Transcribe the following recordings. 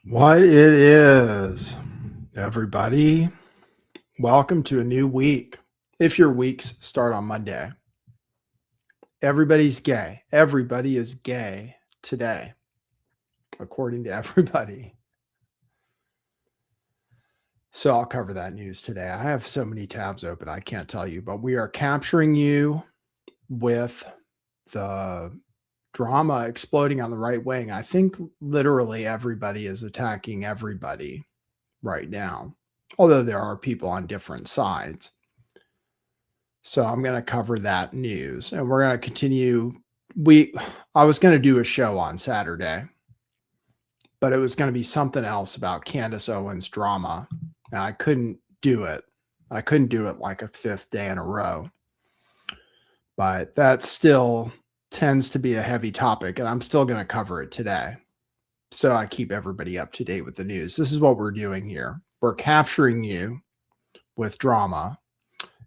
What it is, everybody. Welcome to a new week. If your weeks start on Monday, everybody's gay. Everybody is gay today, according to everybody. So I'll cover that news today. I have so many tabs open, I can't tell you, but we are capturing you with the drama exploding on the right wing. I think literally everybody is attacking everybody right now, although there are people on different sides. So I'm going to cover that news and we're going to continue. I was going to do a show on Saturday, but it was going to be something else about Candace Owens drama. And I couldn't do it. I couldn't do it like a fifth day in a row. But that still tends to be a heavy topic, and I'm still going to cover it today. So I keep everybody up to date with the news. This is what we're doing here. We're capturing you with drama,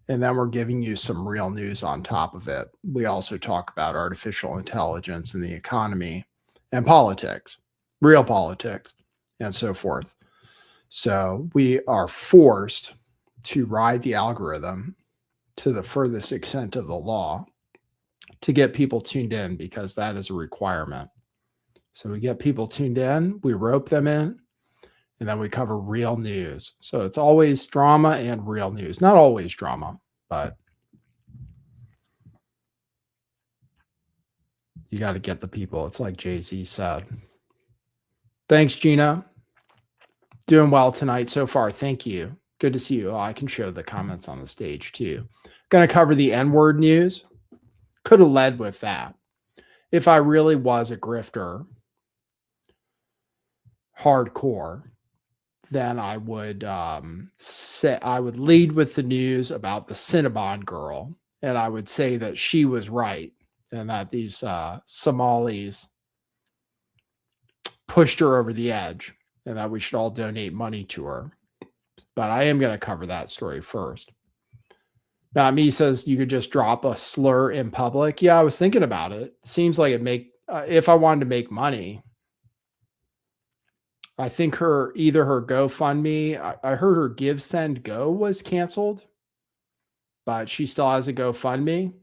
and then we're giving you some real news on top of it. We also talk about artificial intelligence and the economy and politics, real politics, and so forth. So we are forced to ride the algorithm to the furthest extent of the law to get people tuned in, because that is a requirement. So we get people tuned in, we rope them in, and then we cover real news. So it's always drama and real news. Not always drama, but you got to get the people. It's like Jay-Z said. Thanks, Gina. Doing well tonight so far. Thank you. Good to see you. Oh, I can show the comments on the stage too. Going to cover the N-word news. Could have led with that. If I really was a grifter, hardcore, then I would lead with the news about the Cinnabon girl, and I would say that she was right and that these Somalis pushed her over the edge and that we should all donate money to her. But I am going to cover that story first. Now, me says you could just drop a slur in public. Yeah, I was thinking about it. Seems like if I wanted to make money, I think either her GoFundMe, I heard her Give Send Go was canceled, but she still has a GoFundMe.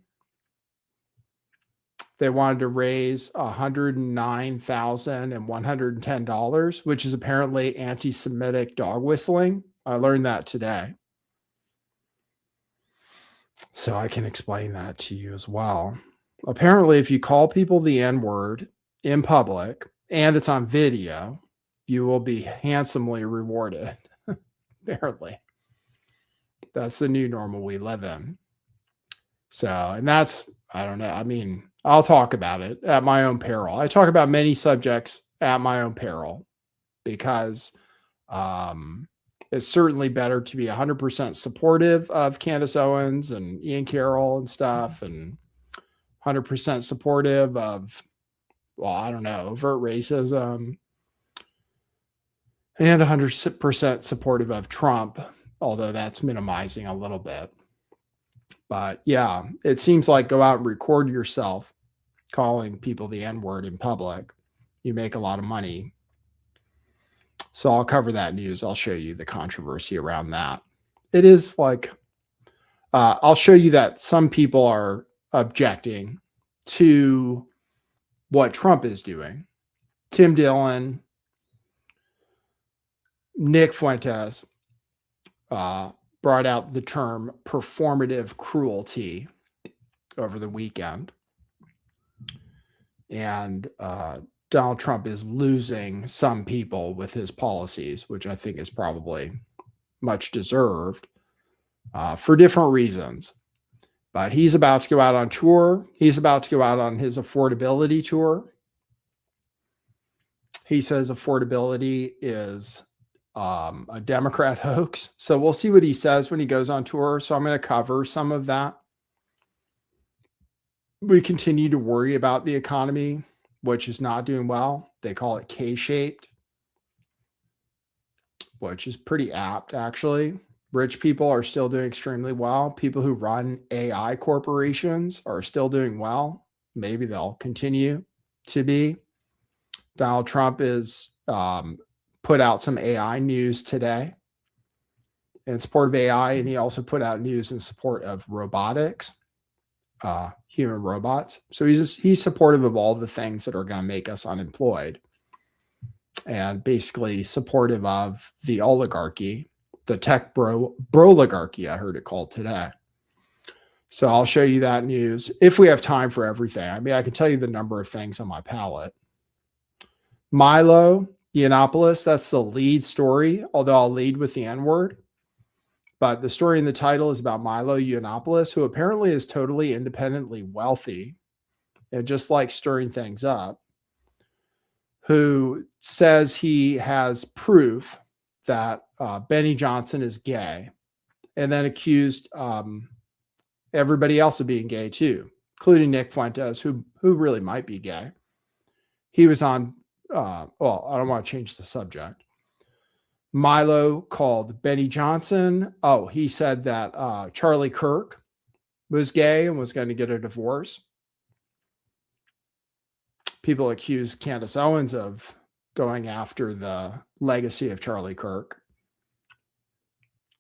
They wanted to raise $109,110, which is apparently anti-Semitic dog whistling. I learned that today. So I can explain that to you as well. Apparently, if you call people the N-word in public and it's on video, you will be handsomely rewarded. Apparently. That's the new normal we live in. So, and that's, I don't know. I mean, I'll talk about it at my own peril. I talk about many subjects at my own peril because it's certainly better to be 100% supportive of Candace Owens and Ian Carroll and stuff, and 100% supportive of, well, I don't know, overt racism, and 100% supportive of Trump, although that's minimizing a little bit. But yeah, it seems like go out and record yourself calling people the N-word in public. You make a lot of money. So I'll cover that news. I'll show you the controversy around that. It is like, I'll show you that some people are objecting to what Trump is doing. Tim Dillon, Nick Fuentes brought out the term performative cruelty over the weekend. And Donald Trump is losing some people with his policies, which I think is probably much deserved for different reasons. But he's about to go out on tour. He's about to go out on his affordability tour. He says affordability is a Democrat hoax. So we'll see what he says when he goes on tour. So I'm going to cover some of that. We continue to worry about the economy, which is not doing well. They call it K-shaped, which is pretty apt, actually. Rich people are still doing extremely well. People who run AI corporations are still doing well. Maybe they'll continue to be. Donald Trump is put out some AI news today in support of AI, and he also put out news in support of robotics, human robots. So he's supportive of all the things that are going to make us unemployed, and basically supportive of the oligarchy, the tech broligarchy, I heard it called today. So I'll show you that news if we have time for everything. I mean, I can tell you the number of things on my palette. Milo Yiannopoulos, that's the lead story, although I'll lead with the N-word. But the story in the title is about Milo Yiannopoulos, who apparently is totally independently wealthy and just likes stirring things up, who says he has proof that Benny Johnson is gay, and then accused everybody else of being gay too, including Nick Fuentes, who really might be gay. He was on, well, I don't want to change the subject. Milo called Benny Johnson. Oh, he said that Charlie Kirk was gay and was going to get a divorce. People accused Candace Owens of going after the legacy of Charlie Kirk.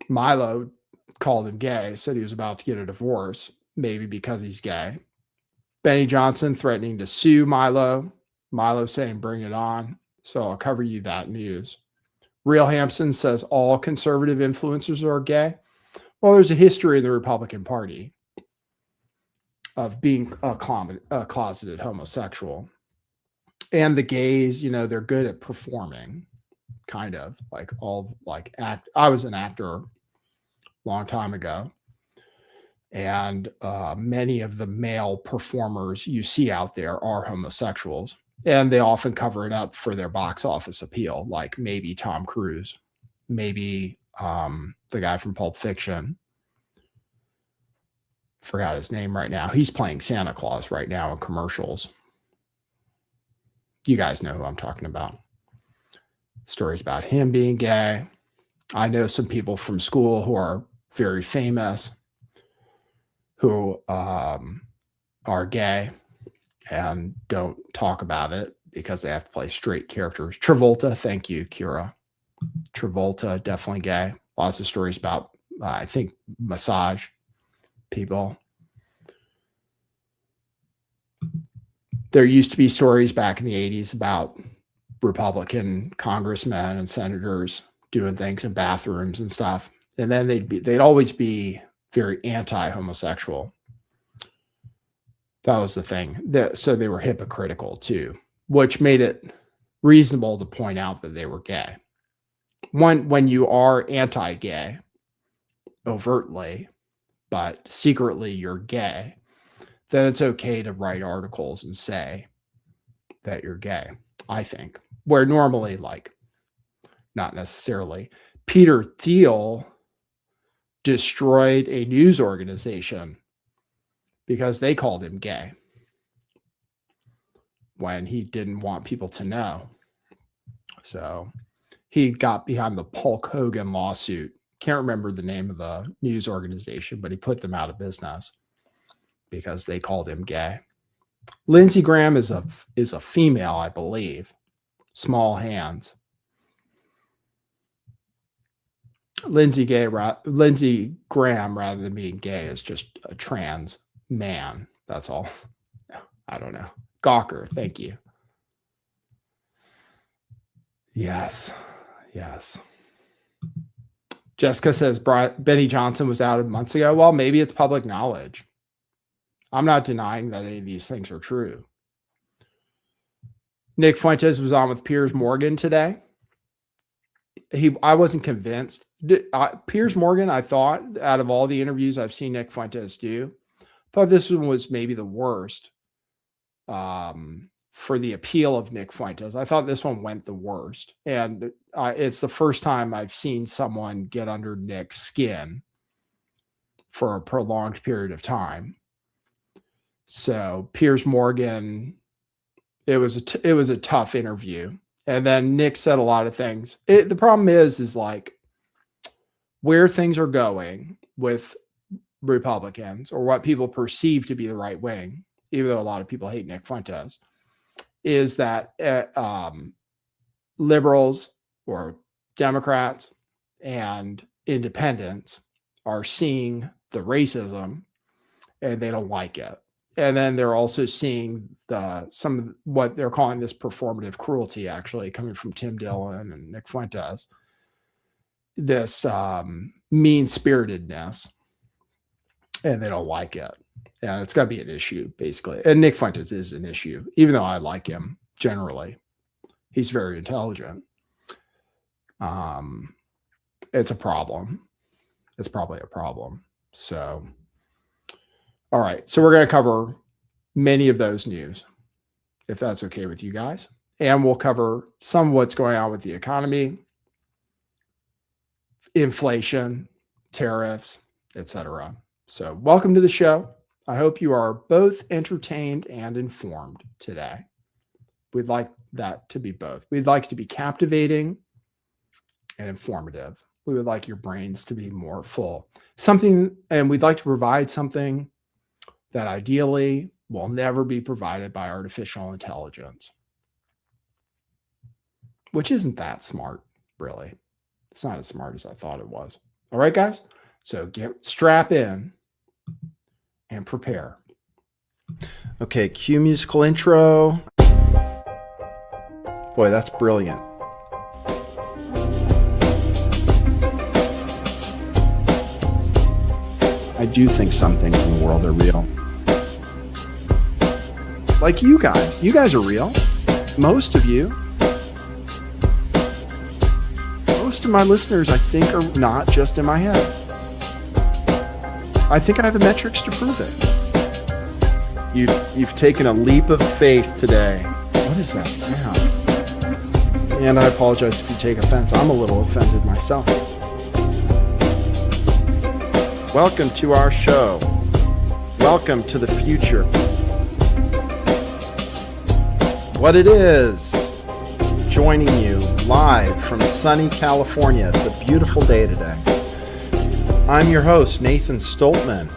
Milo called him gay, said he was about to get a divorce, maybe because he's gay. Benny Johnson threatening to sue Milo. Milo saying, bring it on. So I'll cover you that news. Real Hampson says all conservative influencers are gay. Well, there's a history in the Republican Party of being a closeted homosexual. And the gays, you know, they're good at performing, kind of like act. I was an actor a long time ago. And many of the male performers you see out there are homosexuals. And they often cover it up for their box office appeal, like maybe Tom Cruise, maybe the guy from Pulp Fiction. Forgot his name right now. He's playing Santa Claus right now in commercials. You guys know who I'm talking about. Stories about him being gay. I know some people from school who are very famous who are gay and don't talk about it because they have to play straight characters. Travolta, thank you, Kira. Travolta, definitely gay. Lots of stories about, I think, massage people. There used to be stories back in the 80s about Republican congressmen and senators doing things in bathrooms and stuff. And then they'd always be very anti-homosexual. That was the thing. So they were hypocritical too, which made it reasonable to point out that they were gay. When you are anti-gay overtly, but secretly you're gay, then it's okay to write articles and say that you're gay, I think. Where normally, like, not necessarily. Peter Thiel destroyed a news organization because they called him gay when he didn't want people to know. So he got behind the Hulk Hogan lawsuit. Can't remember the name of the news organization, but he put them out of business because they called him gay. Lindsey Graham is a female, I believe. Small hands. Lindsey Graham, rather than being gay, is just a trans man. That's all. I don't know. Gawker, thank you. Yes. Jessica says Benny Johnson was outed months ago. Well, maybe it's public knowledge. I'm not denying that any of these things are true. Nick Fuentes was on with Piers Morgan today. I wasn't convinced. Piers Morgan, I thought, out of all the interviews I've seen Nick Fuentes do, thought this one was maybe the worst for the appeal of Nick Fuentes. I thought this one went the worst. And it's the first time I've seen someone get under Nick's skin for a prolonged period of time. So Piers Morgan, it was a tough interview. And then Nick said a lot of things. The problem is like where things are going with Republicans, or what people perceive to be the right wing, even though a lot of people hate Nick Fuentes, is that liberals or Democrats and independents are seeing the racism and they don't like it. And then they're also seeing some of what they're calling this performative cruelty, actually coming from Tim Dillon and Nick Fuentes, this mean-spiritedness, and they don't like it. And it's going to be an issue, basically. And Nick Fuentes is an issue, even though I like him generally. He's very intelligent. It's a problem. It's probably a problem. So, all right. So we're going to cover many of those news, if that's okay with you guys. And we'll cover some of what's going on with the economy, inflation, tariffs, etc. So welcome to the show. I hope you are both entertained and informed today. We'd like that to be both. We'd like it to be captivating and informative. We would like your brains to be more full. And we'd like to provide something that ideally will never be provided by artificial intelligence, which isn't that smart, really. It's not as smart as I thought it was. All right, guys? So strap in and prepare. Okay, cue musical intro. Boy, that's brilliant. I do think some things in the world are real. Like you guys. You guys are real. Most of you. Most of my listeners, I think, are not just in my head. I think I have the metrics to prove it. You've taken a leap of faith today. What is that sound? And I apologize if you take offense. I'm a little offended myself. Welcome to our show. Welcome to the future. What it is, joining you live from sunny California. It's a beautiful day today. I'm your host, Nathan Stoltman,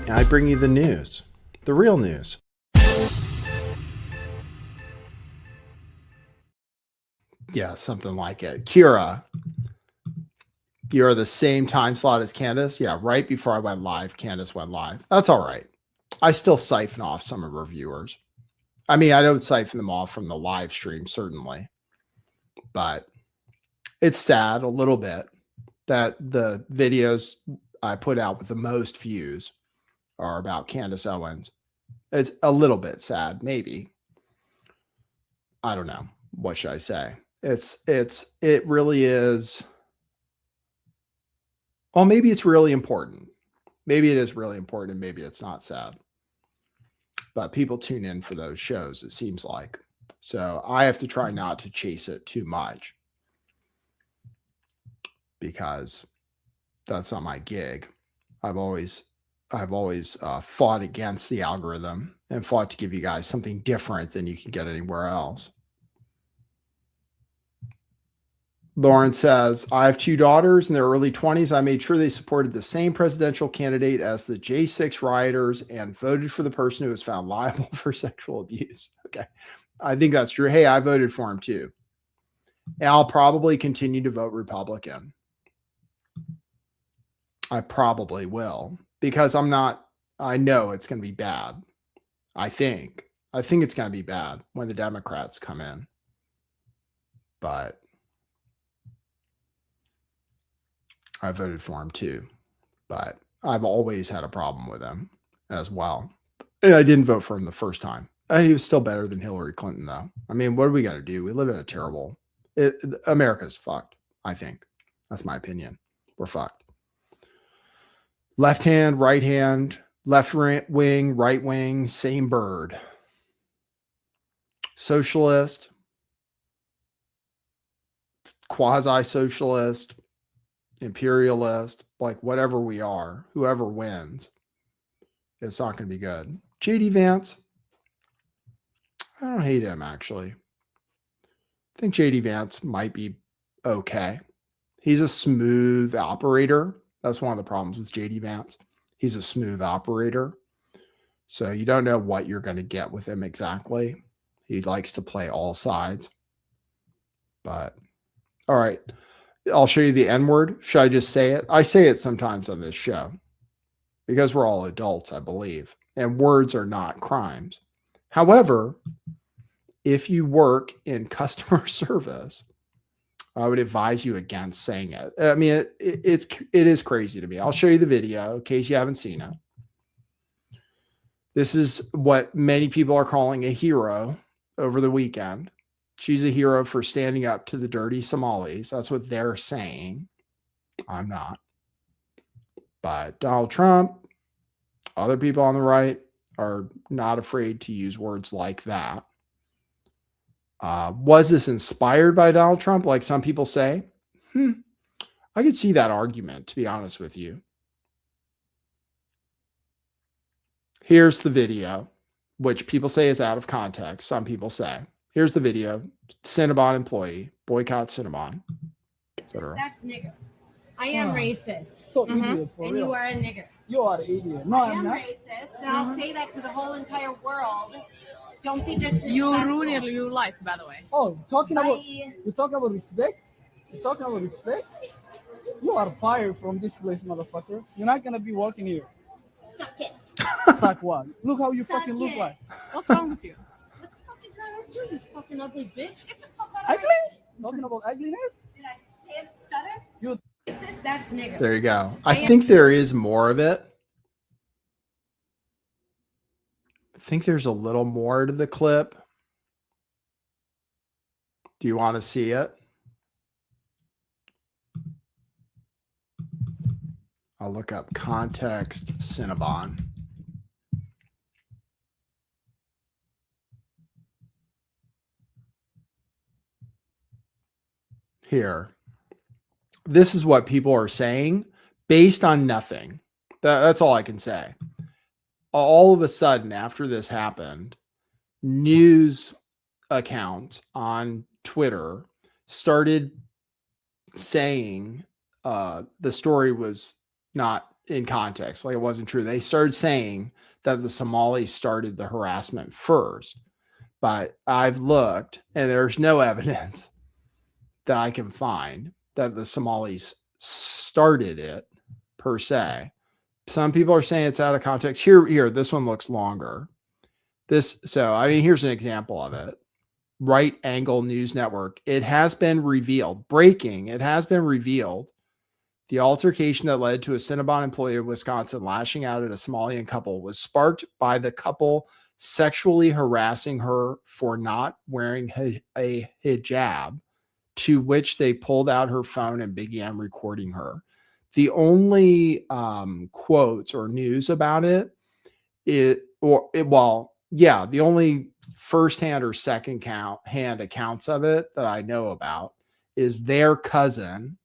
and I bring you the news, the real news. Yeah, something like it. Kira, you're the same time slot as Candace? Yeah, right before I went live, Candace went live. That's all right. I still siphon off some of our viewers. I mean, I don't siphon them off from the live stream, certainly. But it's sad a little bit that the videos I put out with the most views are about Candace Owens. It's a little bit sad, maybe. I don't know. What should I say? It really is. Well, maybe it's really important. Maybe it is really important and maybe it's not sad. But people tune in for those shows, it seems like. So I have to try not to chase it too much because that's not my gig. I've always fought against the algorithm and fought to give you guys something different than you can get anywhere else. Lauren says, I have 2 daughters in their early 20s. I made sure they supported the same presidential candidate as the J6 rioters and voted for the person who was found liable for sexual abuse. Okay. I think that's true. Hey, I voted for him too. And I'll probably continue to vote Republican. I probably will because I know it's going to be bad. I think it's going to be bad when the Democrats come in. But I voted for him too, but I've always had a problem with him as well. And I didn't vote for him the first time. He was still better than Hillary Clinton, though. I mean, what are we going to do? We live in a terrible... America's fucked, I think. That's my opinion. We're fucked. Left hand, right hand, left wing, right wing, same bird. Socialist, quasi-socialist, imperialist, like whatever we are, whoever wins, it's not going to be good. JD Vance, I don't hate him, actually. I think JD Vance might be okay. He's a smooth operator. That's one of the problems with JD Vance. He's a smooth operator. So you don't know what you're going to get with him exactly. He likes to play all sides. But all right, I'll show you the N word. Should I just say it? I say it sometimes on this show because we're all adults, I believe, and words are not crimes. However, if you work in customer service, I would advise you against saying it. I mean, it is crazy to me. I'll show you the video in case you haven't seen it. This is what many people are calling a hero over the weekend. She's a hero for standing up to the dirty Somalis. That's what they're saying. I'm not. But Donald Trump, other people on the right are not afraid to use words like that. Was this inspired by Donald Trump, like some people say? I could see that argument, to be honest with you. Here's the video, which people say is out of context. Some people say. Here's the video. Cinnabon employee, boycott Cinnabon, etc. That's nigger. I am racist. So idiot, for and real. you are a nigger. You are an idiot. No, I I'm am not. racist, and I'll say that to the whole entire world. Don't be disrespectful. You ruined your life, by the way. Oh, talking about Bye. you talking about respect? You talking about respect? You are fired from this place, motherfucker. You're not gonna be working here. Suck it. Suck what? Look how you Suck fucking look it. like. What's wrong with you? What the fuck is wrong with you, you fucking ugly bitch? Get the fuck out of Ugly? my face. Talking about ugliness? Did I stutter? You That's nigger. There you go. I think there is more of it. I think there's a little more to the clip. Do you want to see it? I'll look up context Cinnabon. Here. This is what people are saying based on nothing. That's all I can say. All of a sudden, after this happened, news accounts on Twitter started saying the story was not in context, like it wasn't true. They started saying that the Somalis started the harassment first. But I've looked and there's no evidence that I can find that the Somalis started it per se. Some people are saying it's out of context. Here, this one looks longer. I mean, here's an example of it. Right Angle News Network. It has been revealed. Breaking. It has been revealed. The altercation that led to a Cinnabon employee of Wisconsin lashing out at a Somalian couple was sparked by the couple sexually harassing her for not wearing a hijab, to which they pulled out her phone and began recording her. The only quotes or news about the only firsthand or second-hand accounts of it that I know about is their cousin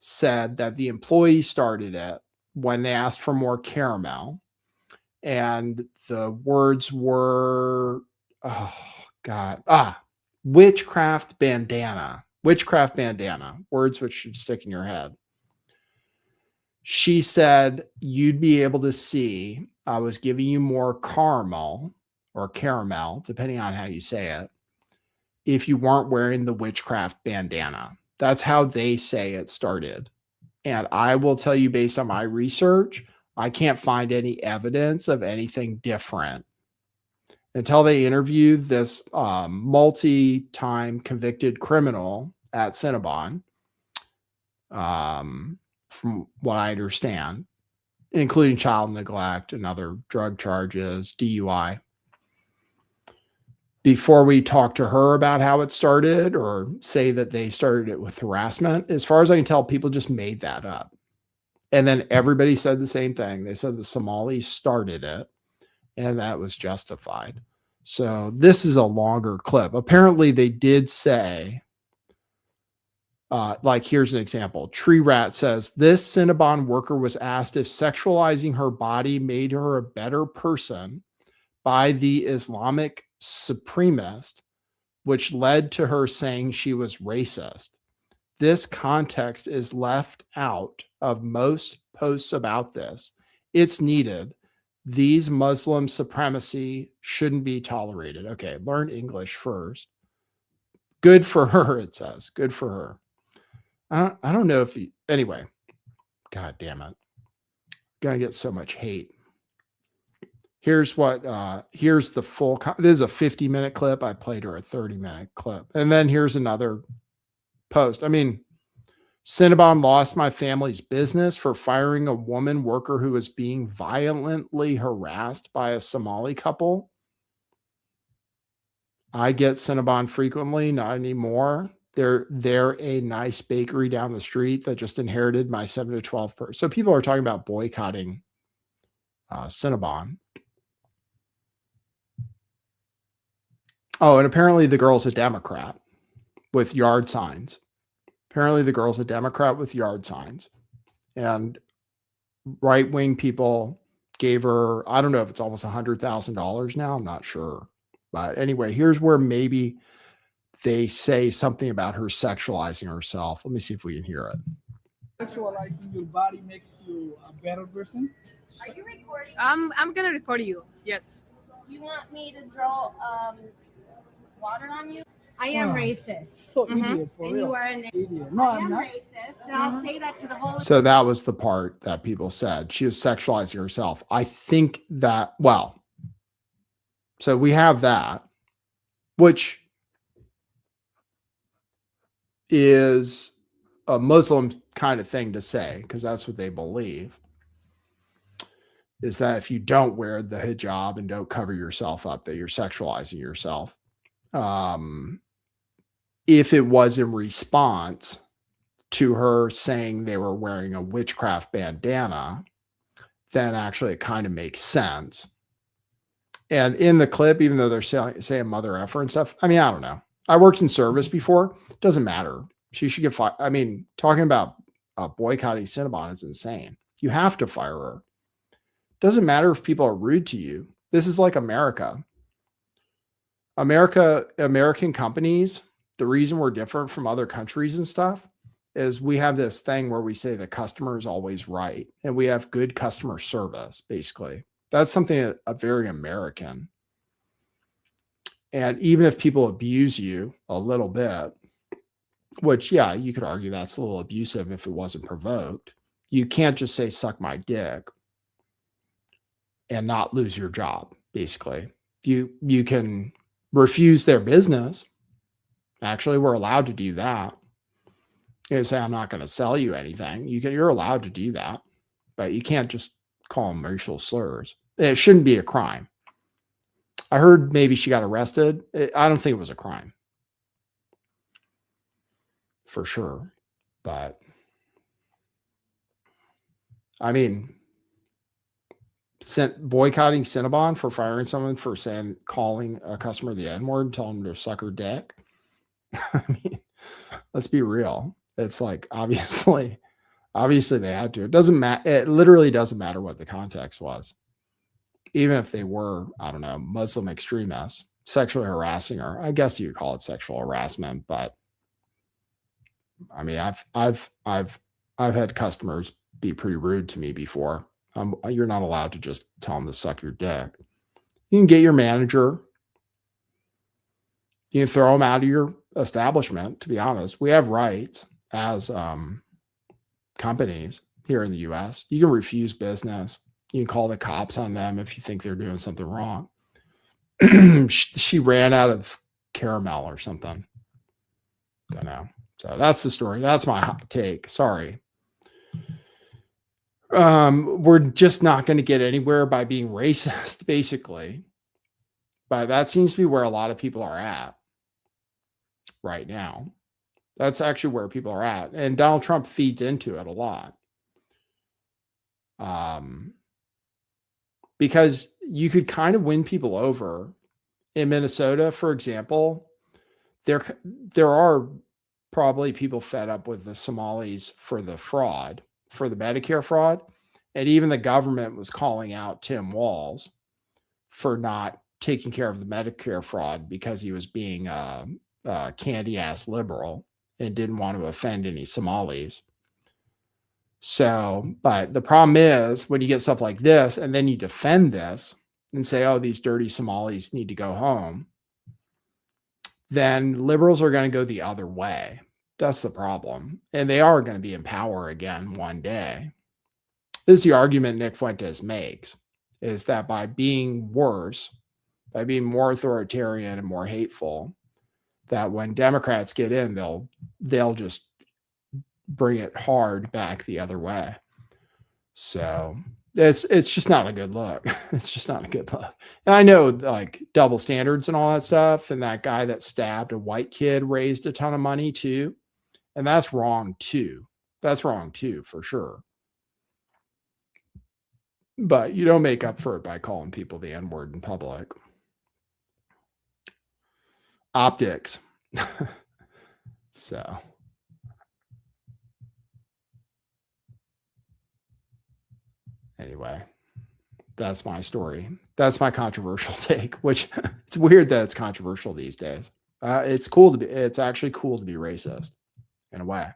said that the employee started it when they asked for more caramel. And the words were, witchcraft bandana. Witchcraft bandana. Words which should stick in your head. She said, you'd be able to see I was giving you more caramel, depending on how you say it, if you weren't wearing the witchcraft bandana. That's how they say it started. And I will tell you, based on my research, I can't find any evidence of anything different until they interviewed this multi-time convicted criminal at Cinnabon, from what I understand, including child neglect and other drug charges, DUI. Before we talk to her about how it started or say that they started it with harassment, as far as I can tell, people just made that up. And then everybody said the same thing. They said the Somalis started it and that was justified. So this is a longer clip. Apparently they did say, here's an example. Tree Rat says, this Cinnabon worker was asked if sexualizing her body made her a better person by the Islamic supremacist, which led to her saying she was racist. This context is left out of most posts about this. It's needed. These Muslim supremacy shouldn't be tolerated. Okay, learn English first. Good for her, it says. Good for her. I don't know if anyway. God damn it. Gonna get so much hate. Here's here's the full, this is a 50-minute clip. I played her a 30-minute clip. And then here's another post. I mean, Cinnabon lost my family's business for firing a woman worker who was being violently harassed by a Somali couple. I get Cinnabon frequently, not anymore. They're a nice bakery down the street that just inherited my 7 to 12 per. So people are talking about boycotting Cinnabon. Oh, and apparently the girl's a Democrat with yard signs. Apparently the girl's a Democrat with yard signs. And right-wing people gave her, I don't know if it's almost $100,000 now. I'm not sure. But anyway, here's where maybe they say something about her sexualizing herself. Let me see if we can hear it. Sexualizing your body makes you a better person. Are you recording? I'm gonna record you. Yes. Do you want me to throw water on you? I am racist. So idiot, for And real. you are an Idiot. No, I I'm am not. racist, and I'll say that to the whole. So that was the part that people said. She was sexualizing herself. I think that, well, so we have that, which is a Muslim kind of thing to say, because that's what they believe, is that if you don't wear the hijab and don't cover yourself up, that you're sexualizing yourself. If it was in response to her saying they were wearing a witchcraft bandana, then actually it kind of makes sense. And in the clip, even though they're saying mother effer and stuff, I mean, I don't know. I worked in service before. It doesn't matter. She should get fired. I mean, talking about boycotting Cinnabon is insane. You have to fire her. Doesn't matter if people are rude to you. This is like America. American companies, the reason we're different from other countries and stuff is we have this thing where we say the customer is always right. And we have good customer service, basically. That's something that very American. And even if people abuse you a little bit, which, yeah, you could argue that's a little abusive if it wasn't provoked, you can't just say, suck my dick and not lose your job, basically. You can refuse their business. Actually, we're allowed to do that. You can say, I'm not going to sell you anything. You're allowed to do that, but you can't just call them racial slurs. It shouldn't be a crime. I heard maybe she got arrested. I don't think it was a crime. For sure. But I mean, boycotting Cinnabon for firing someone for calling a customer the N-word and telling them to suck her dick. I mean, let's be real. It's like, obviously they had to. It doesn't matter. It literally doesn't matter what the context was. Even if they were, I don't know, Muslim extremists sexually harassing her. I guess you could call it sexual harassment, but I mean, I've had customers be pretty rude to me before. You're not allowed to just tell them to suck your dick. You can get your manager. You can throw them out of your establishment. To be honest, we have rights as companies here in the U.S. You can refuse business. You can call the cops on them if you think they're doing something wrong. She ran out of caramel or something. Don't know. So that's the story. That's my hot take. Sorry. We're just not going to get anywhere by being racist, basically. But that seems to be where a lot of people are at right now. That's actually where people are at. And Donald Trump feeds into it a lot. Because you could kind of win people over. In Minnesota, for example, there are probably people fed up with the Somalis for the fraud, for the Medicare fraud. And even the government was calling out Tim Walz for not taking care of the Medicare fraud because he was being a candy-ass liberal and didn't want to offend any Somalis. So, but the problem is when you get stuff like this and then you defend this and say, oh, these dirty Somalis need to go home, then liberals are going to go the other way. That's the problem. And they are going to be in power again one day. This is the argument Nick Fuentes makes, is that by being worse, by being more authoritarian and more hateful, that when Democrats get in, they'll just bring it hard back the other way. So it's just not a good look. It's just not a good look. And I know like double standards and all that stuff. And that guy that stabbed a white kid raised a ton of money too. And that's wrong too. That's wrong too, for sure. But you don't make up for it by calling people the N-word in public. Optics. So. Anyway, that's my story. That's my controversial take, which it's weird that it's controversial these days. It's actually cool to be racist in a way,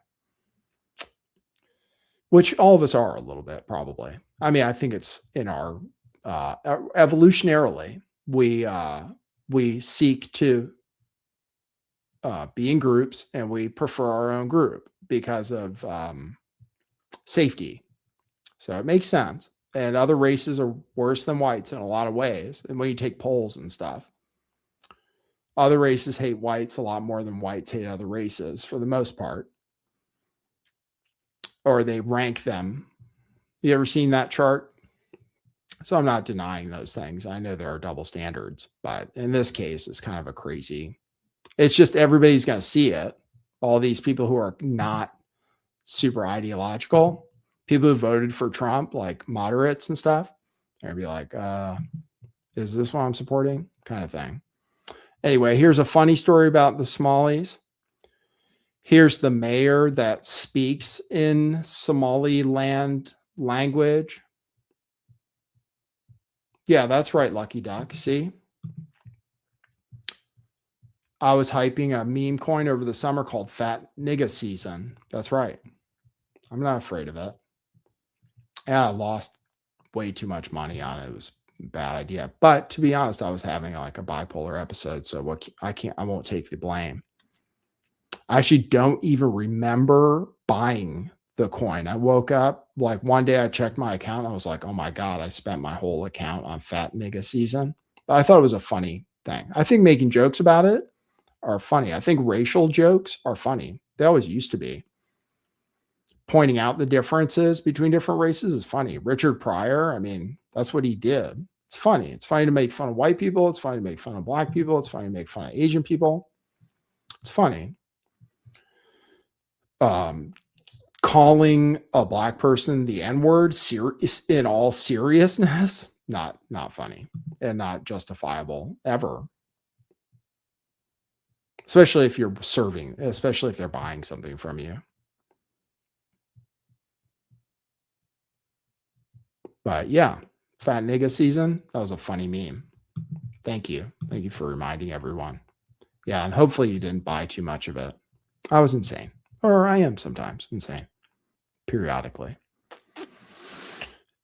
which all of us are a little bit, probably. I mean, I think it's in our evolutionarily, we seek to be in groups, and we prefer our own group because of safety. So it makes sense. And other races are worse than whites in a lot of ways. And when you take polls and stuff, other races hate whites a lot more than whites hate other races for the most part. Or they rank them. You ever seen that chart? So I'm not denying those things. I know there are double standards, but in this case, it's kind of a crazy. It's just everybody's going to see it. All these people who are not super ideological, people who voted for Trump, like moderates and stuff, they're going to be like, is this what I'm supporting? Kind of thing. Anyway, here's a funny story about the Somalis. Here's the mayor that speaks in Somaliland language. Yeah, that's right, Lucky Duck. See? I was hyping a meme coin over the summer called Fat Nigga Season. That's right. I'm not afraid of it. Yeah, I lost way too much money on it. It was a bad idea. But to be honest, I was having like a bipolar episode. So I won't take the blame. I actually don't even remember buying the coin. I woke up like one day I checked my account. I was like, oh my God, I spent my whole account on Fat Nigga Season. But I thought it was a funny thing. I think making jokes about it are funny. I think racial jokes are funny. They always used to be. Pointing out the differences between different races is funny. Richard Pryor, I mean, that's what he did. It's funny. It's funny to make fun of white people. It's funny to make fun of black people. It's funny to make fun of Asian people. It's funny. Calling a black person the N-word in all seriousness, not funny and not justifiable ever. Especially if you're serving, especially if they're buying something from you. But yeah, Fat Nigga Season, that was a funny meme. Thank you. Thank you for reminding everyone. Yeah, and hopefully you didn't buy too much of it. I was insane. Or I am sometimes insane. Periodically.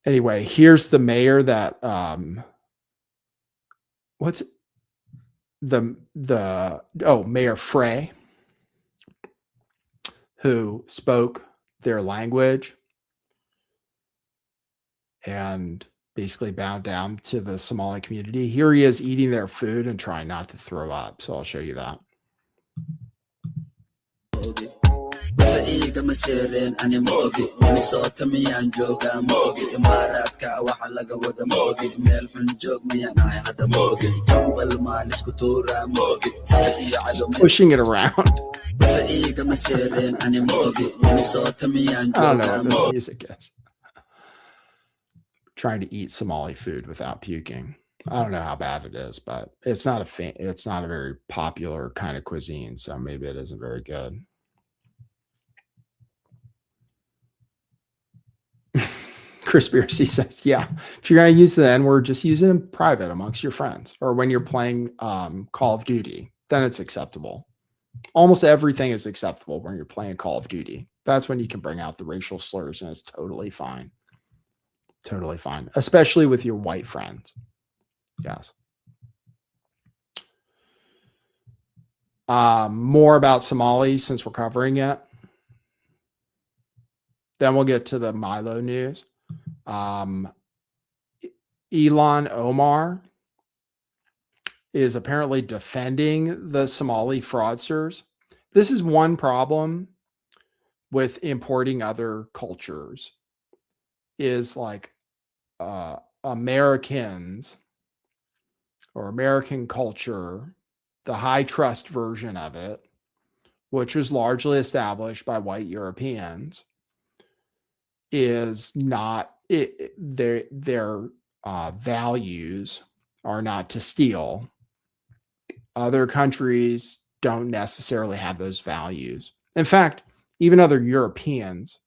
Anyway, here's the mayor that Mayor Frey, who spoke their language and basically bowed down to the Somali community. Here he is eating their food and trying not to throw up. So I'll show you that. Pushing it around. I don't know what this music is. Trying to eat Somali food without puking. I don't know how bad it is, but it's not a very popular kind of cuisine, so maybe it isn't very good. Conspiracy says, yeah, if you're going to use the N-word, just use it in private amongst your friends or when you're playing Call of Duty, then it's acceptable. Almost everything is acceptable when you're playing Call of Duty. That's when you can bring out the racial slurs and it's totally fine. Totally fine, especially with your white friends. Yes. More about Somalis since we're covering it. Then we'll get to the Milo news. Elon Omar is apparently defending the Somali fraudsters. This is one problem with importing other cultures is like Americans or American culture, the high trust version of it, which was largely established by white Europeans, is not their values are not to steal. Other countries don't necessarily have those values. In fact, even other Europeans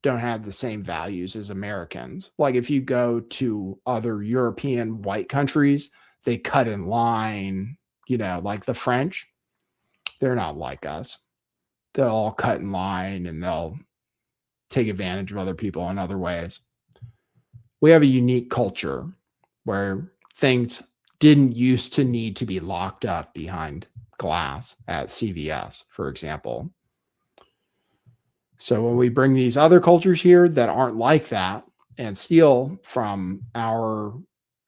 don't have the same values as Americans. Like if you go to other European white countries, they cut in line, like the French, they're not like us. They'll all cut in line and they'll take advantage of other people in other ways. We have a unique culture where things didn't used to need to be locked up behind glass at CVS, for example. So when we bring these other cultures here that aren't like that and steal from our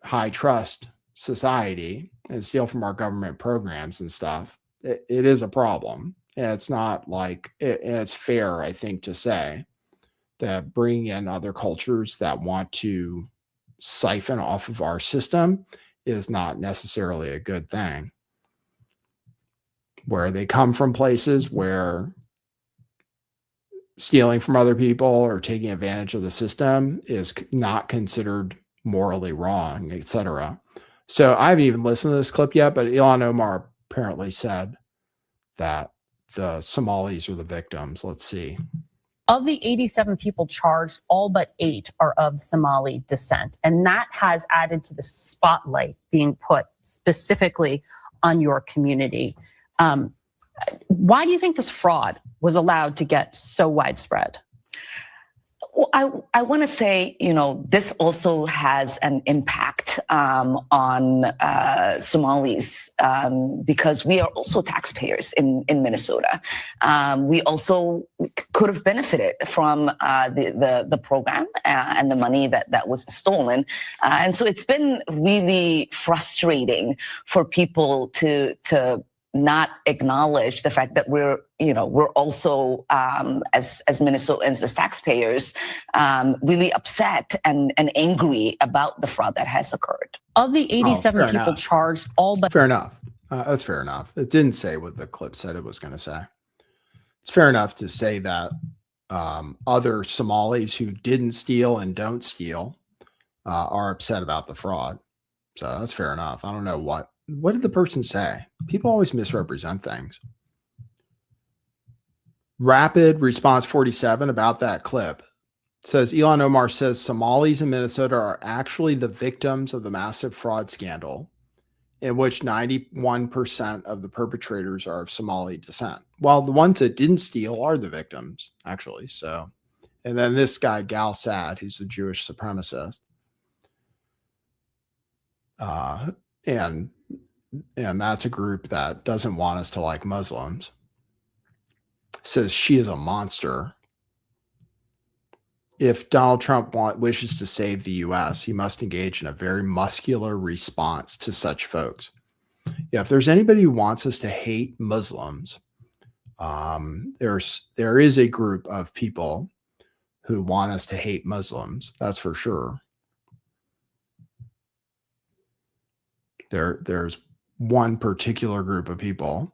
high trust society and steal from our government programs and stuff, it is a problem. And it's not like, and it's fair, I think, to say that bringing in other cultures that want to siphon off of our system is not necessarily a good thing. Where they come from places where stealing from other people or taking advantage of the system is not considered morally wrong, etc. So I haven't even listened to this clip yet, but Ilhan Omar apparently said that the Somalis are the victims. Let's see. Of the 87 people charged, all but 8 are of Somali descent. And that has added to the spotlight being put specifically on your community. Why do you think this fraud was allowed to get so widespread? Well, I want to say, this also has an impact on Somalis because we are also taxpayers in Minnesota. We also could have benefited from the program and the money that was stolen. And so it's been really frustrating for people to not acknowledge the fact that we're also as Minnesotans, as taxpayers, really upset and angry about the fraud that has occurred. Of the 87 people charged, all but fair enough. That's fair enough. It didn't say what the clip said it was going to say. It's fair enough to say that other Somalis who didn't steal and don't steal are upset about the fraud. So that's fair enough. I don't know what did the person say? People always misrepresent things. Rapid Response 47 about that clip says Ilhan Omar says Somalis in Minnesota are actually the victims of the massive fraud scandal in which 91% of the perpetrators are of Somali descent. Well, the ones that didn't steal are the victims, actually. So, and then this guy, Gal Sad, who's the Jewish supremacist. And that's a group that doesn't want us to like Muslims. Says she is a monster. If Donald Trump wishes to save the U.S., he must engage in a very muscular response to such folks. Yeah, if there's anybody who wants us to hate Muslims, there is a group of people who want us to hate Muslims. That's for sure. There's one particular group of people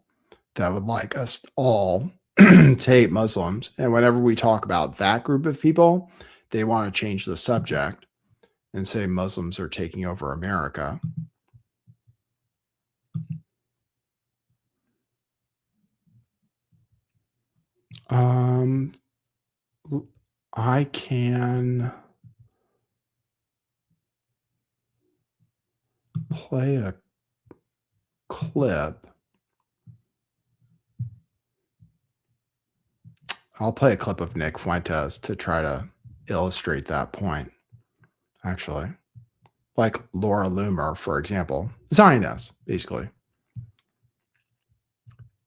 that would like us all to hate Muslims. And whenever we talk about that group of people, they want to change the subject and say Muslims are taking over America. I can play a clip. I'll play a clip of Nick Fuentes to try to illustrate that point, actually. Like Laura Loomer, for example. Zionists, basically.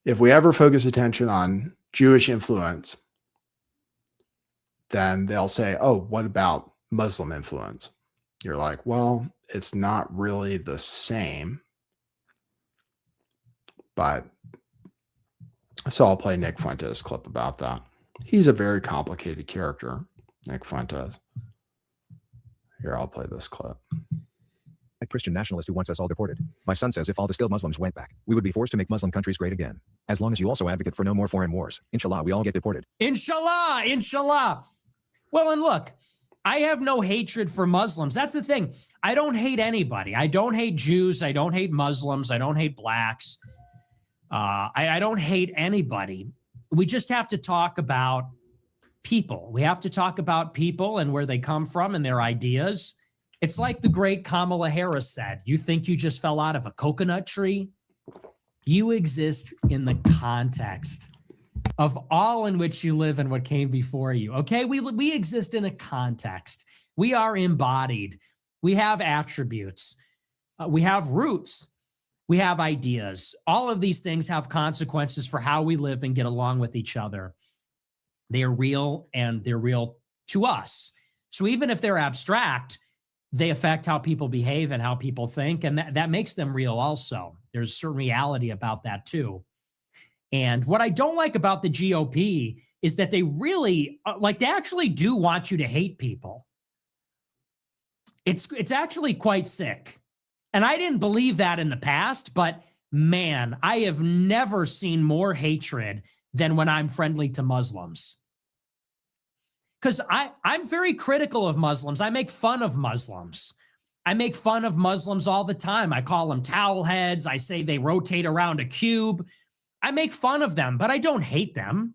if we ever focus attention on Jewish influence, then they'll say, oh, what about Muslim influence? You're like, well, it's not really the same. But so I'll play Nick Fuentes' clip about that. He's a very complicated character, Nick Fuentes. Here, I'll play this clip. A Christian nationalist who wants us all deported. My son says if all the skilled Muslims went back, we would be forced to make Muslim countries great again. As long as you also advocate for no more foreign wars. Inshallah, we all get deported. Inshallah, inshallah. Well, and look, I have no hatred for Muslims. That's the thing. I don't hate anybody. I don't hate Jews. I don't hate Muslims. I don't hate blacks. I don't hate anybody. We just have to talk about people. We have to talk about people and where they come from and their ideas. It's like the great Kamala Harris said, you think you just fell out of a coconut tree? You exist in the context of all in which you live and what came before you. Okay, we exist in a context. We are embodied. We have attributes. We have roots. We have ideas. All of these things have consequences for how we live and get along with each other. They are real, and they're real to us. So even if they're abstract, they affect how people behave and how people think, and that makes them real also. There's a certain reality about that too. And what I don't like about the GOP is that they really, they actually do want you to hate people. It's actually quite sick. And I didn't believe that in the past, but man, I have never seen more hatred than when I'm friendly to Muslims. Because I'm very critical of Muslims. I make fun of Muslims. I make fun of Muslims all the time. I call them towel heads. I say they rotate around a cube. I make fun of them, but I don't hate them.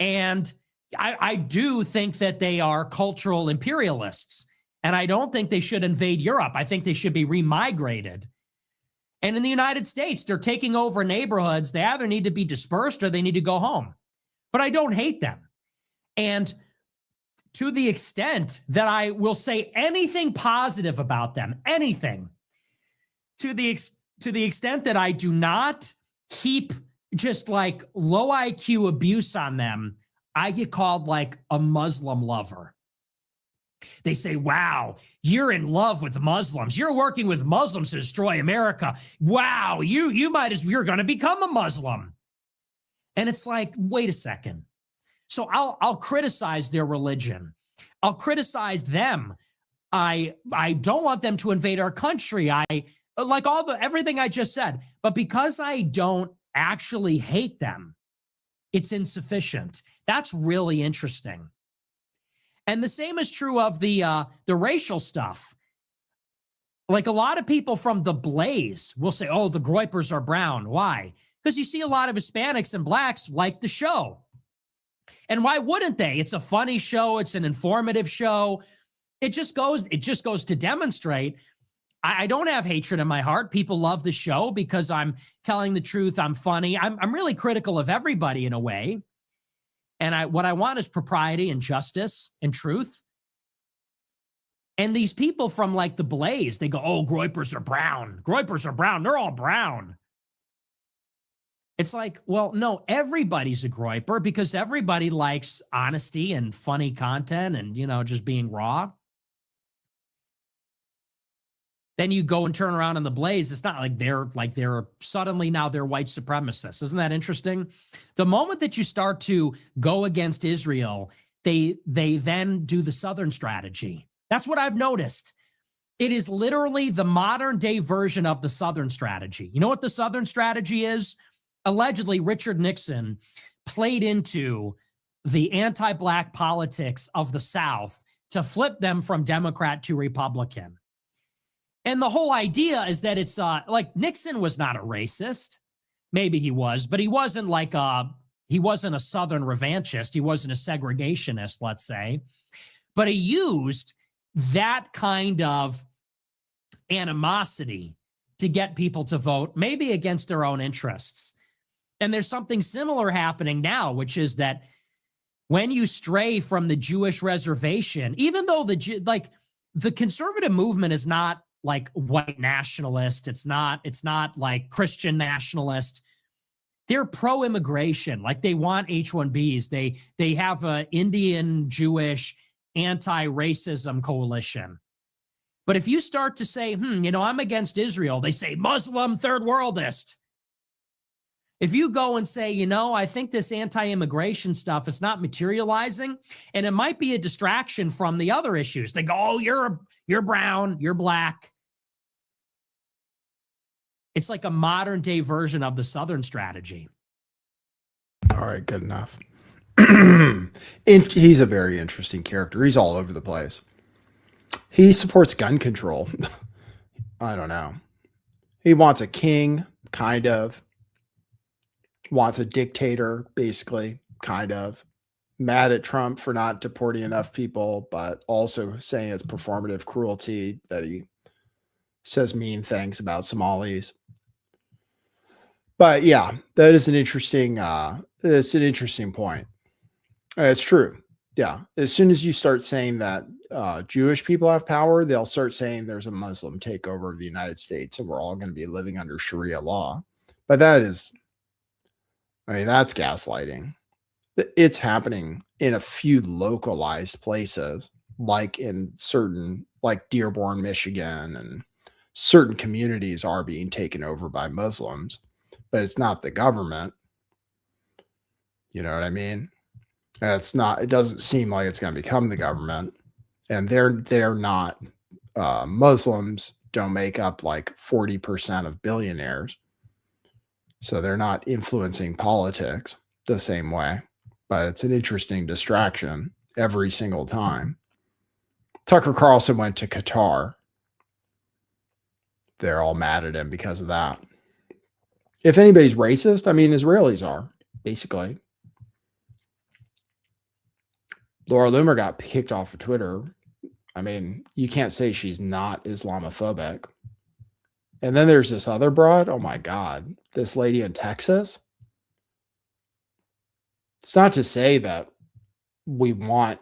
And I do think that they are cultural imperialists. And I don't think they should invade Europe. I think they should be remigrated. And in the United States, they're taking over neighborhoods. They either need to be dispersed or they need to go home. But I don't hate them. And to the extent that I will say anything positive about them, anything, to the extent that I do not heap just like low IQ abuse on them, I get called like a Muslim lover. They say, wow, you're in love with Muslims. You're working with Muslims to destroy America. Wow, you're going to become a Muslim. And it's like, wait a second. So I'll criticize their religion. I'll criticize them. I don't want them to invade our country. I like everything I just said. But because I don't actually hate them, it's insufficient. That's really interesting. And the same is true of the racial stuff. Like a lot of people from the Blaze will say, oh, the Groypers are brown. Why? Because you see a lot of Hispanics and blacks like the show. And why wouldn't they? It's a funny show. It's an informative show. It just goes to demonstrate I don't have hatred in my heart. People love the show because I'm telling the truth. I'm funny. I'm really critical of everybody in a way. And what I want is propriety and justice and truth. And these people from like the Blaze, they go, oh, Groypers are brown. Groypers are brown. They're all brown. It's like, well, no, everybody's a Groyper because everybody likes honesty and funny content and, just being raw. Then you go and turn around in the Blaze. It's not like they're suddenly now they're white supremacists. Isn't that interesting? The moment that you start to go against Israel, they then do the Southern strategy. That's what I've noticed. It is literally the modern day version of the Southern strategy. You know what the Southern strategy is? Allegedly, Richard Nixon played into the anti-black politics of the South to flip them from Democrat to Republican. And the whole idea is that it's like Nixon was not a racist. Maybe he was, but he wasn't he wasn't a Southern revanchist. He wasn't a segregationist, let's say. But he used that kind of animosity to get people to vote, maybe against their own interests. And there's something similar happening now, which is that when you stray from the Jewish reservation, even though the conservative movement is not like white nationalist, it's not like Christian nationalist. they're pro-immigration, like they want H-1Bs. They have a Indian Jewish anti-racism coalition. But if you start to say, I'm against Israel, they say Muslim third worldist. If you go and say, I think this anti-immigration stuff is not materializing, and it might be a distraction from the other issues. They go, oh, you're brown, you're black. It's like a modern day version of the Southern strategy. All right, good enough. He's a very interesting character. He's all over the place. He supports gun control. I don't know. He wants a king, kind of. Wants a dictator, basically, kind of. Mad at Trump for not deporting enough people, but also saying it's performative cruelty that he says mean things about Somalis. But yeah, that is an interesting point. It's true. Yeah. As soon as you start saying that Jewish people have power, they'll start saying there's a Muslim takeover of the United States and we're all going to be living under Sharia law. But that's gaslighting. It's happening in a few localized places, like in certain, like Dearborn, Michigan, and certain communities are being taken over by Muslims. But it's not the government. You know what I mean? It doesn't seem like it's going to become the government. And they're not, Muslims don't make up like 40% of billionaires. So they're not influencing politics the same way. But it's an interesting distraction every single time. Tucker Carlson went to Qatar. They're all mad at him because of that. If anybody's racist, Israelis are, basically. Laura Loomer got kicked off of Twitter. You can't say she's not Islamophobic. And then there's this other broad. Oh my God. This lady in Texas. It's not to say that we want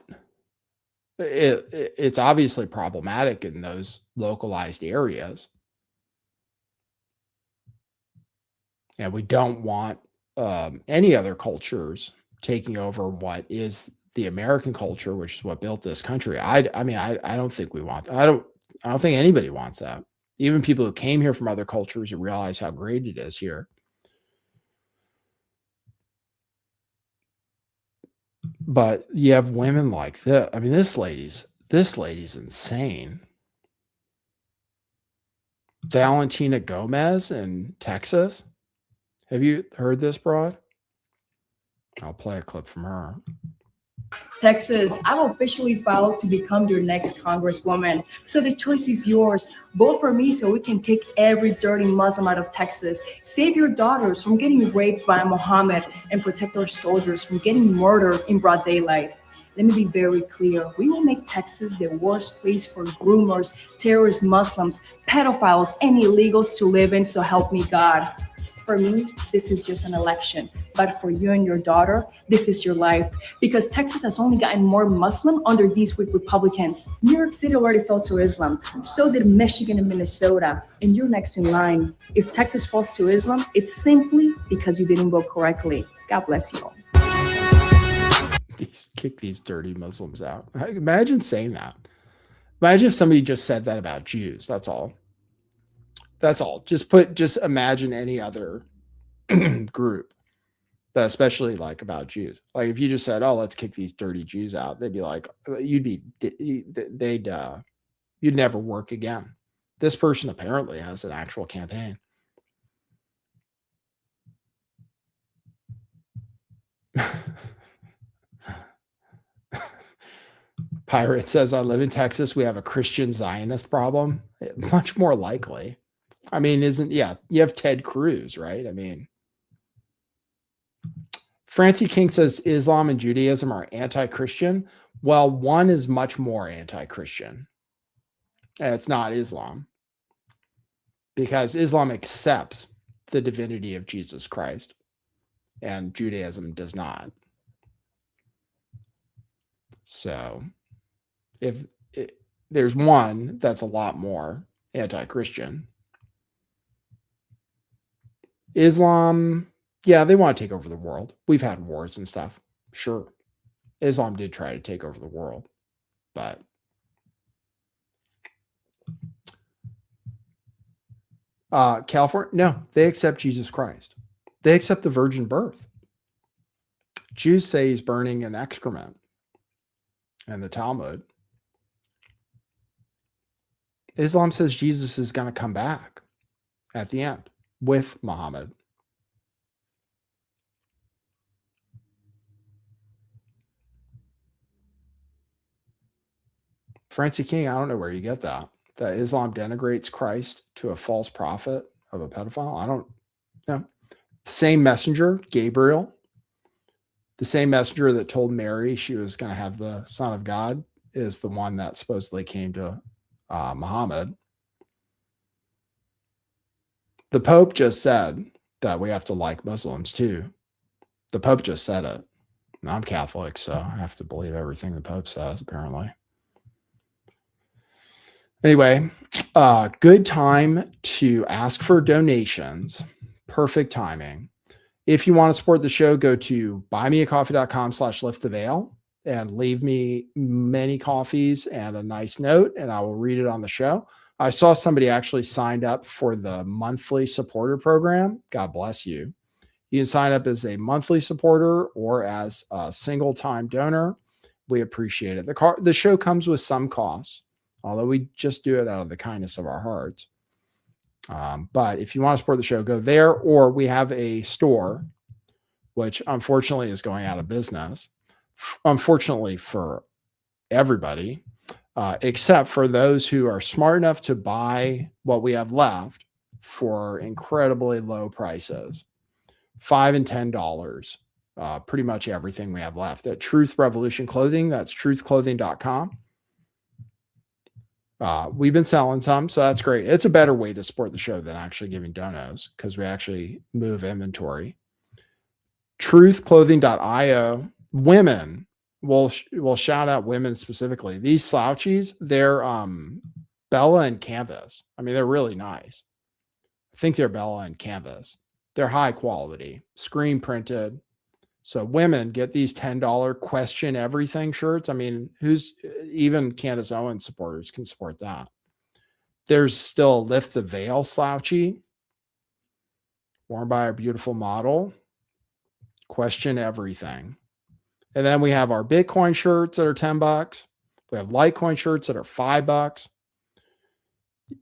it's obviously problematic in those localized areas. And we don't want any other cultures taking over what is the American culture, which is what built this country. I don't think we want that. I don't think anybody wants that. Even people who came here from other cultures who realize how great it is here. But you have women like this. This lady's insane. Valentina Gomez in Texas. Have you heard this, broad? I'll play a clip from her. Texas, I've officially filed to become your next congresswoman. So the choice is yours. Vote for me so we can kick every dirty Muslim out of Texas. Save your daughters from getting raped by Mohammed and protect our soldiers from getting murdered in broad daylight. Let me be very clear. We will make Texas the worst place for groomers, terrorist Muslims, pedophiles, and illegals to live in, so help me God. For me, this is just an election. But for you and your daughter, this is your life. Because Texas has only gotten more Muslim under these weak Republicans. New York City already fell to Islam. So did Michigan and Minnesota. And you're next in line. If Texas falls to Islam, it's simply because you didn't vote correctly. God bless you all. Kick these dirty Muslims out. Imagine saying that. Imagine if somebody just said that about Jews. That's all. That's all. Just imagine any other group, that especially like about Jews. Like if you just said, "Oh, let's kick these dirty Jews out," they'd be like, you'd never work again. This person apparently has an actual campaign. Pirate says, "I live in Texas. We have a Christian Zionist problem." Much more likely. You have Ted Cruz, right? Francie King says Islam and Judaism are anti-Christian. Well, one is much more anti-Christian. And it's not Islam. Because Islam accepts the divinity of Jesus Christ. And Judaism does not. So, there's one that's a lot more anti-Christian. Islam Yeah, they want to take over the world. We've had wars and stuff. Sure. Islam did try to take over the world, but California, no, they accept Jesus Christ. They accept the virgin birth. Jews say he's burning in excrement in the Talmud. Islam says Jesus is going to come back at the end with Muhammad. Francie King, I don't know where you get that. That Islam denigrates Christ to a false prophet of a pedophile. I don't know. Same messenger, Gabriel, the same messenger that told Mary she was going to have the Son of God, is the one that supposedly came to Muhammad. The Pope just said that we have to like Muslims too. The Pope just said it. I'm Catholic, so I have to believe everything the Pope says, apparently. Anyway, good time to ask for donations. Perfect timing. If you want to support the show, go to buymeacoffee.com/lifttheveil and leave me many coffees and a nice note, and I will read it on the show. I saw somebody actually signed up for the monthly supporter program. God bless you. You can sign up as a monthly supporter or as a single time donor. We appreciate it. The show comes with some costs, although we just do it out of the kindness of our hearts. But if you want to support the show, go there, or we have a store, which unfortunately is going out of business. Unfortunately for everybody, except for those who are smart enough to buy what we have left for incredibly low prices, $5 and $10. Pretty much everything we have left at Truth Revolution Clothing. That's truthclothing.com. We've been selling some, so that's great. It's a better way to support the show than actually giving donos, because we actually move inventory. Truthclothing.io. Women, we'll shout out women specifically. These slouchies, they're Bella and canvas. I mean, they're really nice. I think they're Bella and canvas. They're high quality, screen printed. So women get these $10 question everything shirts. I mean, even Candace Owens supporters can support that. There's still Lift the Veil slouchy, worn by our beautiful model. Question everything. And then we have our Bitcoin shirts that are $10. We have Litecoin shirts that are $5.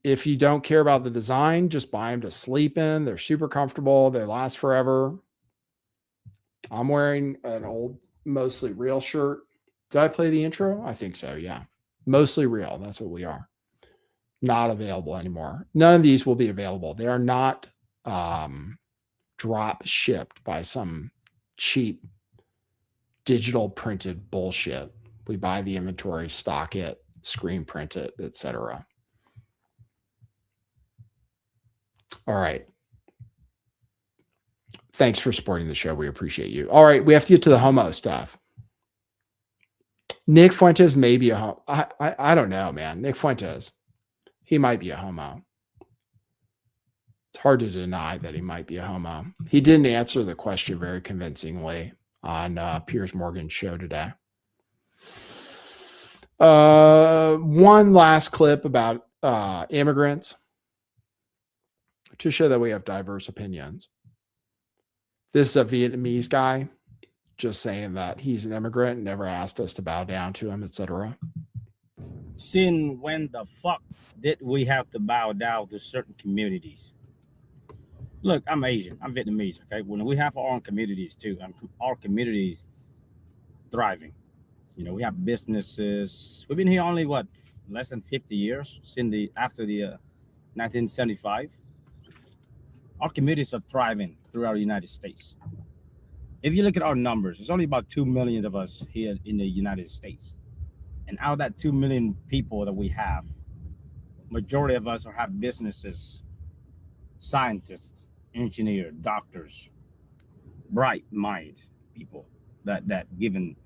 If you don't care about the design, just buy them to sleep in. They're super comfortable. They last forever. I'm wearing an old Mostly Real shirt. Did I play the intro? I think so, yeah. Mostly Real. That's what we are. Not available anymore. None of these will be available. They are not drop shipped by some cheap digital printed bullshit. We buy the inventory, stock it, screen print it, etc. All right. Thanks for supporting the show. We appreciate you. All right. We have to get to the homo stuff. Nick Fuentes may be a homo. I don't know, man. Nick Fuentes, he might be a homo. It's hard to deny that he might be a homo. He didn't answer the question very convincingly on Piers Morgan's show today. One last clip about immigrants to show that we have diverse opinions. This is a Vietnamese guy just saying that he's an immigrant and never asked us to bow down to him, etc. Since when the fuck did we have to bow down to certain communities? Look, I'm Asian. I'm Vietnamese, okay? When we have our own communities too, and our communities thriving. You know, we have businesses. We've been here only, less than 50 years since after the 1975. Our communities are thriving throughout the United States. If you look at our numbers, there's only about 2 million of us here in the United States. And out of that 2 million people that we have, majority of us have businesses, scientists, engineers, doctors, bright mind people that given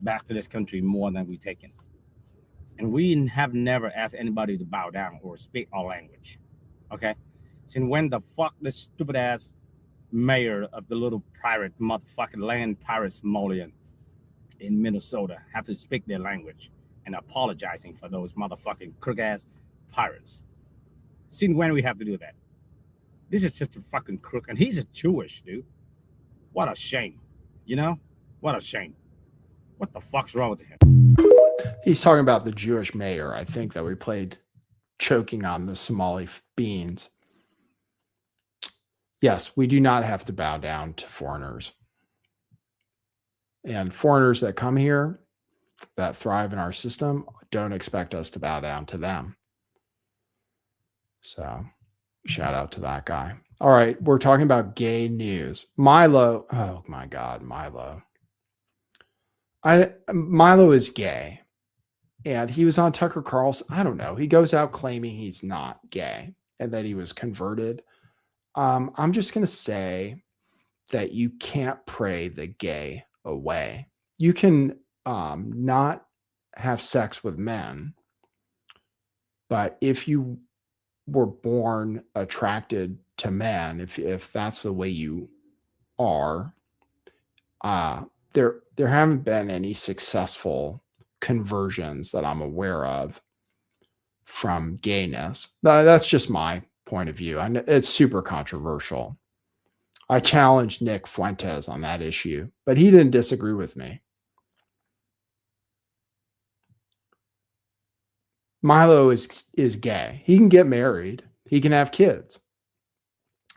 back to this country more than we've taken. And we have never asked anybody to bow down or speak our language. Okay? Since when the fuck this stupid ass mayor of the little pirate motherfucking land pirates Molian in Minnesota have to speak their language and apologizing for those motherfucking crook ass pirates. Since when we have to do that? This is just a fucking crook, and he's a Jewish dude. What a shame, you know? What a shame. What the fuck's wrong with him? He's talking about the Jewish mayor, I think, that we played choking on the Somali beans. Yes, we do not have to bow down to foreigners. And foreigners that come here, that thrive in our system, don't expect us to bow down to them. So shout out to that guy. All right, we're talking about gay news. Milo, oh my God, Milo. Milo is gay. And he was on Tucker Carlson. I don't know. He goes out claiming he's not gay and that he was converted. I'm just going to say that you can't pray the gay away. You can not have sex with men, but if you were born attracted to men, if that's the way you are, there haven't been any successful conversions that I'm aware of from gayness. That's just my point of view. And it's super controversial. I challenged Nick Fuentes on that issue, but he didn't disagree with me. Milo is gay. He can get married. He can have kids.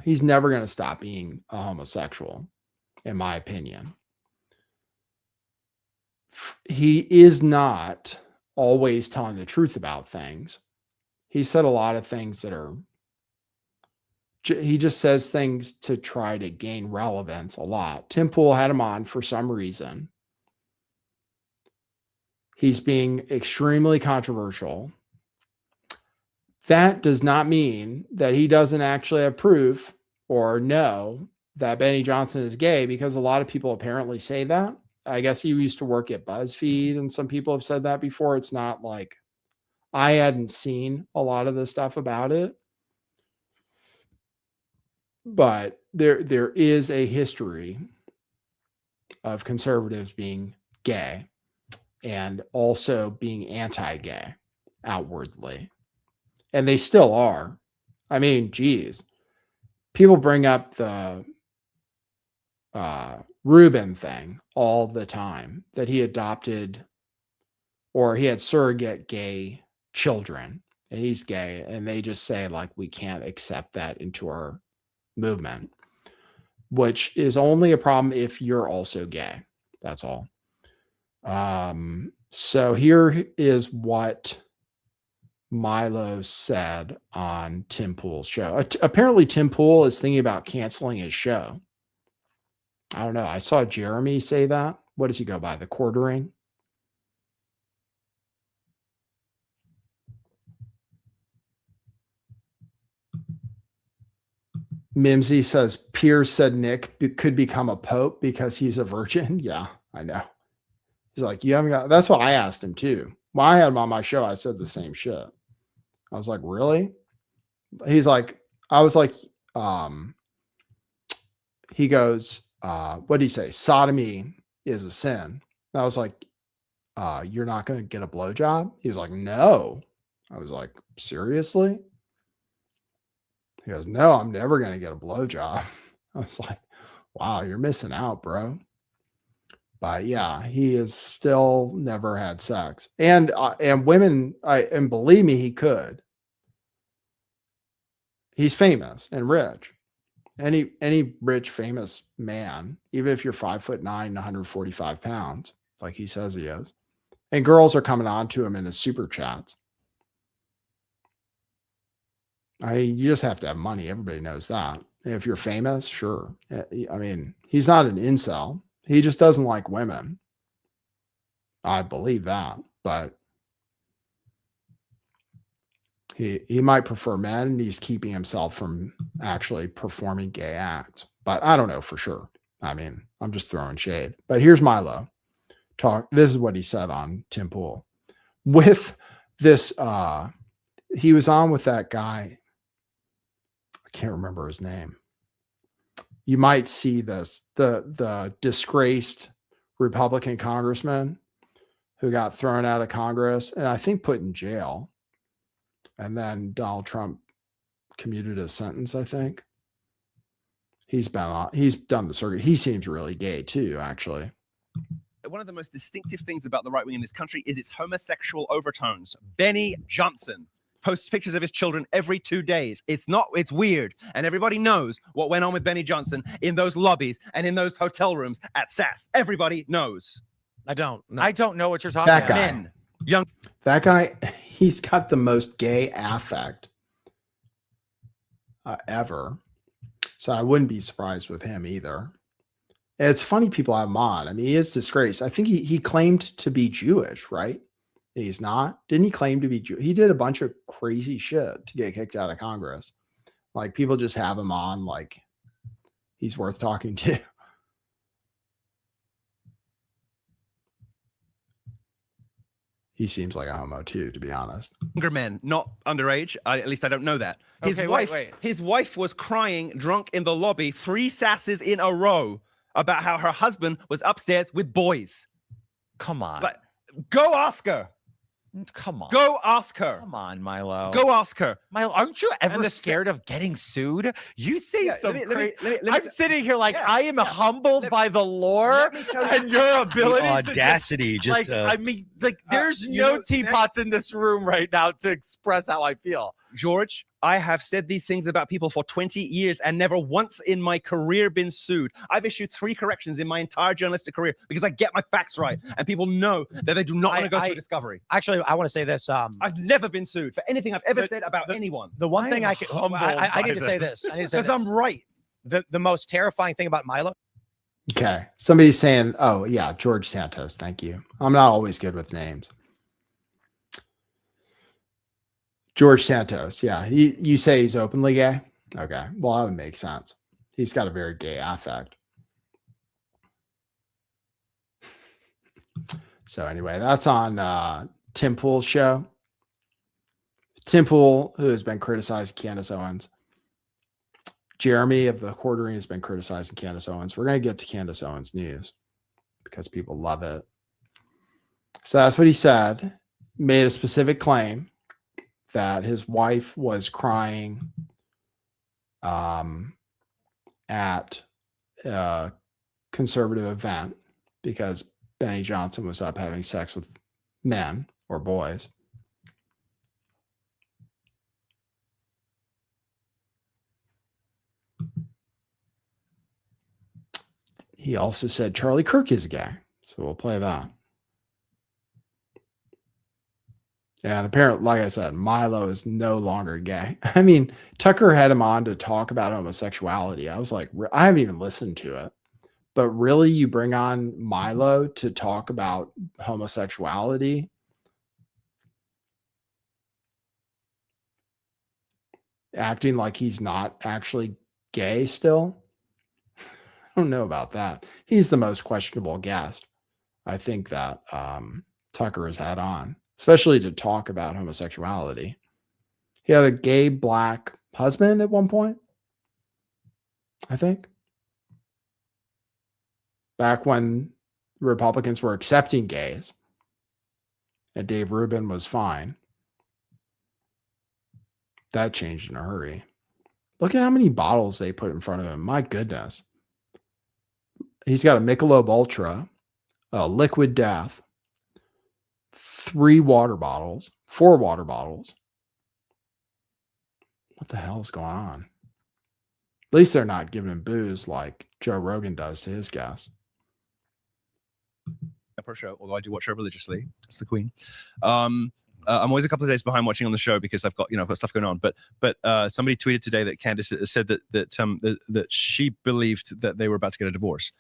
He's never going to stop being a homosexual, in my opinion. He is not always telling the truth about things. He said a lot of things that are, he just says things to try to gain relevance a lot. Tim Pool had him on for some reason. He's being extremely controversial. That does not mean that he doesn't actually have proof or know that Benny Johnson is gay, because a lot of people apparently say that. I guess he used to work at BuzzFeed, and some people have said that before. It's not like I hadn't seen a lot of the stuff about it, but there is a history of conservatives being gay and also being anti-gay outwardly. And they still are. I mean, geez, people bring up the Reuben thing all the time, that he adopted or he had surrogate gay children and he's gay. And they just say, like, we can't accept that into our movement, which is only a problem if you're also gay. That's all. So here is what Milo said on Tim Pool's show. Apparently Tim Pool is thinking about canceling his show. I don't know. I saw Jeremy say that. What does he go by? The Quartering? Mimsy says, Piers said Nick could become a pope because he's a virgin. Yeah, I know. He's like, you haven't got, that's what I asked him too. When I had him on my show, I said the same shit. I was like, really? He's like, I was like, he goes, what did he say? Sodomy is a sin. And I was like, you're not going to get a blowjob? He was like, no. I was like, seriously? He goes, no, I'm never going to get a blowjob. I was like, wow, you're missing out, bro. But yeah, he has still never had sex. And women, and believe me, he could. He's famous and rich. Any rich, famous man, even if you're 5'9", 145 pounds, like he says he is, and girls are coming on to him in his super chats. You just have to have money. Everybody knows that. If you're famous, sure. I mean, he's not an incel. He just doesn't like women. I believe that, but he might prefer men, and he's keeping himself from actually performing gay acts. But I don't know for sure. I mean, I'm just throwing shade. But here's Milo. This is what he said on Tim Pool. With this, he was on with that guy. I can't remember his name. you might see this, the disgraced Republican congressman who got thrown out of Congress and I think put in jail. And then Donald Trump commuted his sentence, I think. He's done the circuit. He seems really gay too, actually. One of the most distinctive things about the right wing in this country is its homosexual overtones. Benny Johnson posts pictures of his children every 2 days. It's weird. And everybody knows what went on with Benny Johnson in those lobbies and in those hotel rooms at SAS. Everybody knows. I don't know what you're talking That about. guy. Men, young. That guy, he's got the most gay affect ever. So I wouldn't be surprised with him either. It's funny people have him on. I mean, he is disgraced. I think he claimed to be Jewish, right? He's not. Didn't he claim to be Jewish? He did a bunch of crazy shit to get kicked out of Congress. Like people just have him on like he's worth talking to. He seems like a homo too, to be honest. Younger men, not underage. At least I don't know that. His wife was crying drunk in the lobby 3 sasses in a row about how her husband was upstairs with boys. Come on. Like, go ask her. Come on. Go ask her. Come on, Milo. Go ask her. Milo, aren't you ever scared of getting sued? You say I'm sitting here like I am humbled by the lore and your ability. The audacity. There's no teapots in this room right now to express how I feel. George, I have said these things about people for 20 years and never once in my career been sued. I've issued 3 corrections in my entire journalistic career because I get my facts right and people know that they do not want to go through discovery. Actually, I want to say this. I've never been sued for anything I've ever said about anyone. The one thing I need to say this. Because I'm right. The most terrifying thing about Milo. Okay. Somebody's saying, oh, yeah, George Santos. Thank you. I'm not always good with names. George Santos. Yeah. You say he's openly gay? Okay. Well, that would make sense. He's got a very gay affect. So anyway, that's on Tim Pool's show. Tim Pool, who has been criticizing Candace Owens. Jeremy of the Quartering has been criticizing Candace Owens. We're going to get to Candace Owens news because people love it. So that's what he said. Made a specific claim that his wife was crying at a conservative event because Benny Johnson was up having sex with men or boys. He also said Charlie Kirk is gay. So we'll play that. And apparently, like I said, Milo is no longer gay. I mean, Tucker had him on to talk about homosexuality. I was like, I haven't even listened to it. But really, you bring on Milo to talk about homosexuality? Acting like he's not actually gay still? I don't know about that. He's the most questionable guest, I think, that Tucker has had on, especially to talk about homosexuality. He had a gay black husband at one point, I think. Back when Republicans were accepting gays and Dave Rubin was fine. That changed in a hurry. Look at how many bottles they put in front of him. My goodness. He's got a Michelob Ultra, a Liquid Death, 4 water bottles. What the hell is going on? At least they're not giving him booze like Joe Rogan does to his guests. Per show, although I do watch her religiously. It's the queen. I'm always a couple of days behind watching on the show because I've got stuff going on. But somebody tweeted today that Candace said that she believed that they were about to get a divorce.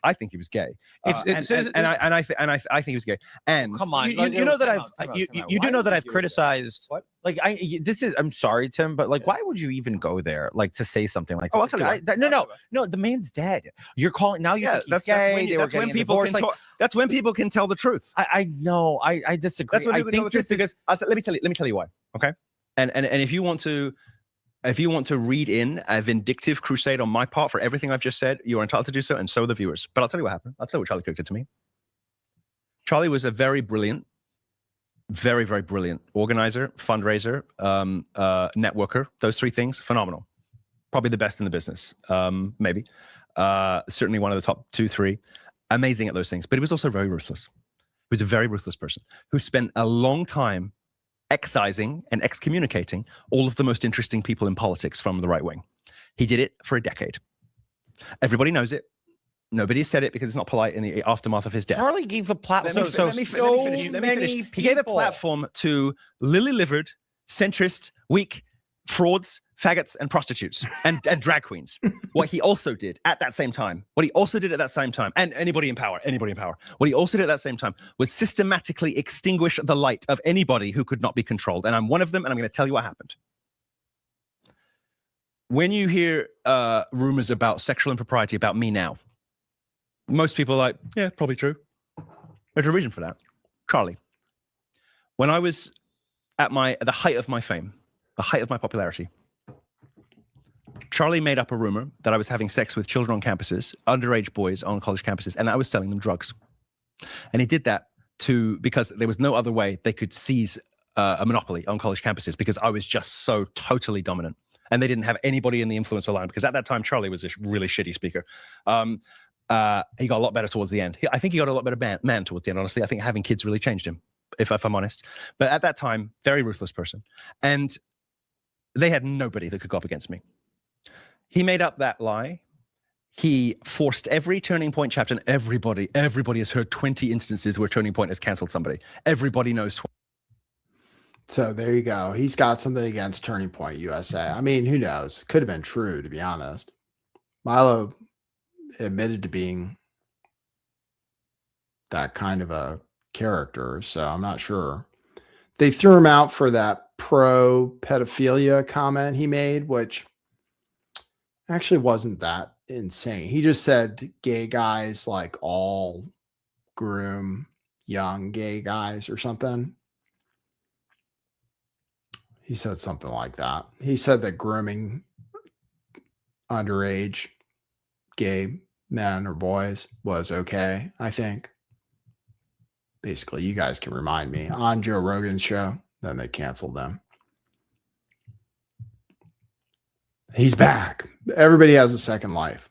I think he was gay. I think he was gay. And come on, you know that you do know that I've criticized. What? Like I'm sorry, Tim, but like, why would you even go there? Like to say something like, I'll tell you why. No, the man's dead. You're calling now. You think he's gay. That's when people can talk. That's when people can tell the truth. I know. I disagree. That's when people can tell the truth because let me tell you why. Okay. And if you want to if you want to read in a vindictive crusade on my part for everything I've just said, you are entitled to do so, and so are the viewers. But I'll tell you what happened. I'll tell you what Charlie Cook did to me. Charlie was a very brilliant, very, very brilliant organizer, fundraiser, networker. Those three things, phenomenal. Probably the best in the business, maybe. Certainly one of the top 2, 3. Amazing at those things. But he was also very ruthless. He was a very ruthless person who spent a long time excising and excommunicating all of the most interesting people in politics from the right wing. He did it for a decade. Everybody knows it. Nobody said it because it's not polite in the aftermath of his death. Charlie gave a platform. Let me finish. He gave a platform to lily-livered, centrist, weak frauds, faggots, and prostitutes, and drag queens. What he also did at that same time, and anybody in power, what he also did at that same time was systematically extinguish the light of anybody who could not be controlled. And I'm one of them, and I'm going to tell you what happened. When you hear rumors about sexual impropriety about me now, most people are like, yeah, probably true. There's a reason for that. Charlie, when I was at the height of my fame, the height of my popularity, Charlie made up a rumor that I was having sex with children on campuses, underage boys on college campuses, and I was selling them drugs. And he did that because there was no other way they could seize a monopoly on college campuses, because I was just so totally dominant. And they didn't have anybody in the influencer line, because at that time, Charlie was a really shitty speaker. He got a lot better towards the end. I think he got a lot better man towards the end, honestly. I think having kids really changed him, if I'm honest. But at that time, very ruthless person. And they had nobody that could go up against me. He made up that lie. He forced every Turning Point chapter, and everybody has heard 20 instances where Turning Point has canceled somebody. Everybody knows. So there you go. He's got something against Turning Point USA. I mean, who knows? Could have been true, to be honest. Milo admitted to being that kind of a character, so I'm not sure. They threw him out for that pro-pedophilia comment he made, which actually wasn't that insane. He just said gay guys like all groom young gay guys or something. He said something like that. He said that grooming underage gay men or boys was okay, I think. Basically, you guys can remind me. On Joe Rogan's show, then they canceled them. He's back. Everybody has a second life.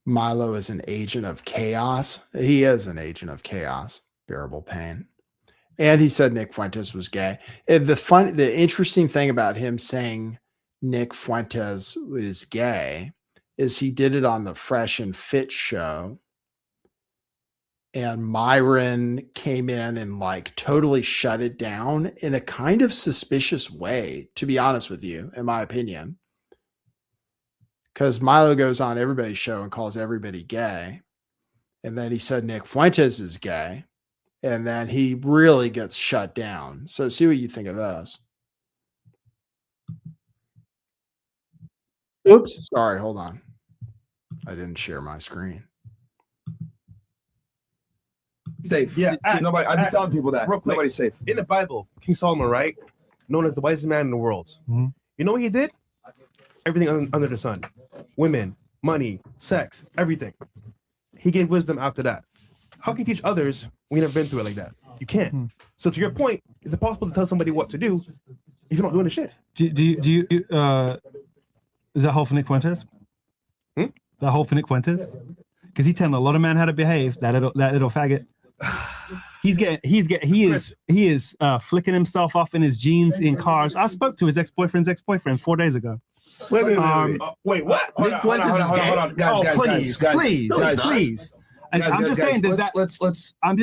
Milo is an agent of chaos. He is an agent of chaos. Bearable pain. And he said Nick Fuentes was gay. The interesting thing about him saying Nick Fuentes is gay is he did it on the Fresh and Fit show. And Myron came in and like totally shut it down in a kind of suspicious way, to be honest with you, in my opinion. Because Milo goes on everybody's show and calls everybody gay. And then he said Nick Fuentes is gay. And then he really gets shut down. So see what you think of this. Oops. Sorry. Hold on. I didn't share my screen. Safe. Yeah. Nobody. I've been telling people that. Nobody's safe. In the Bible, King Solomon, right? Known as the wisest man in the world. Mm-hmm. You know what he did? Everything under the sun. Women, money, sex, everything. He gave wisdom after that. How can you teach others when you've never been through it like that? You can't. So to your point, is it possible to tell somebody what to do if you're not doing the shit? Do you is that whole for Nick Fuentes? That whole for Nick Fuentes? Because he's telling a lot of men how to behave. That little faggot. He is flicking himself off in his jeans in cars. I spoke to his ex-boyfriend's ex-boyfriend 4 days ago. Wait, what? Nick Fuentes is gay? Guys, please. I'm just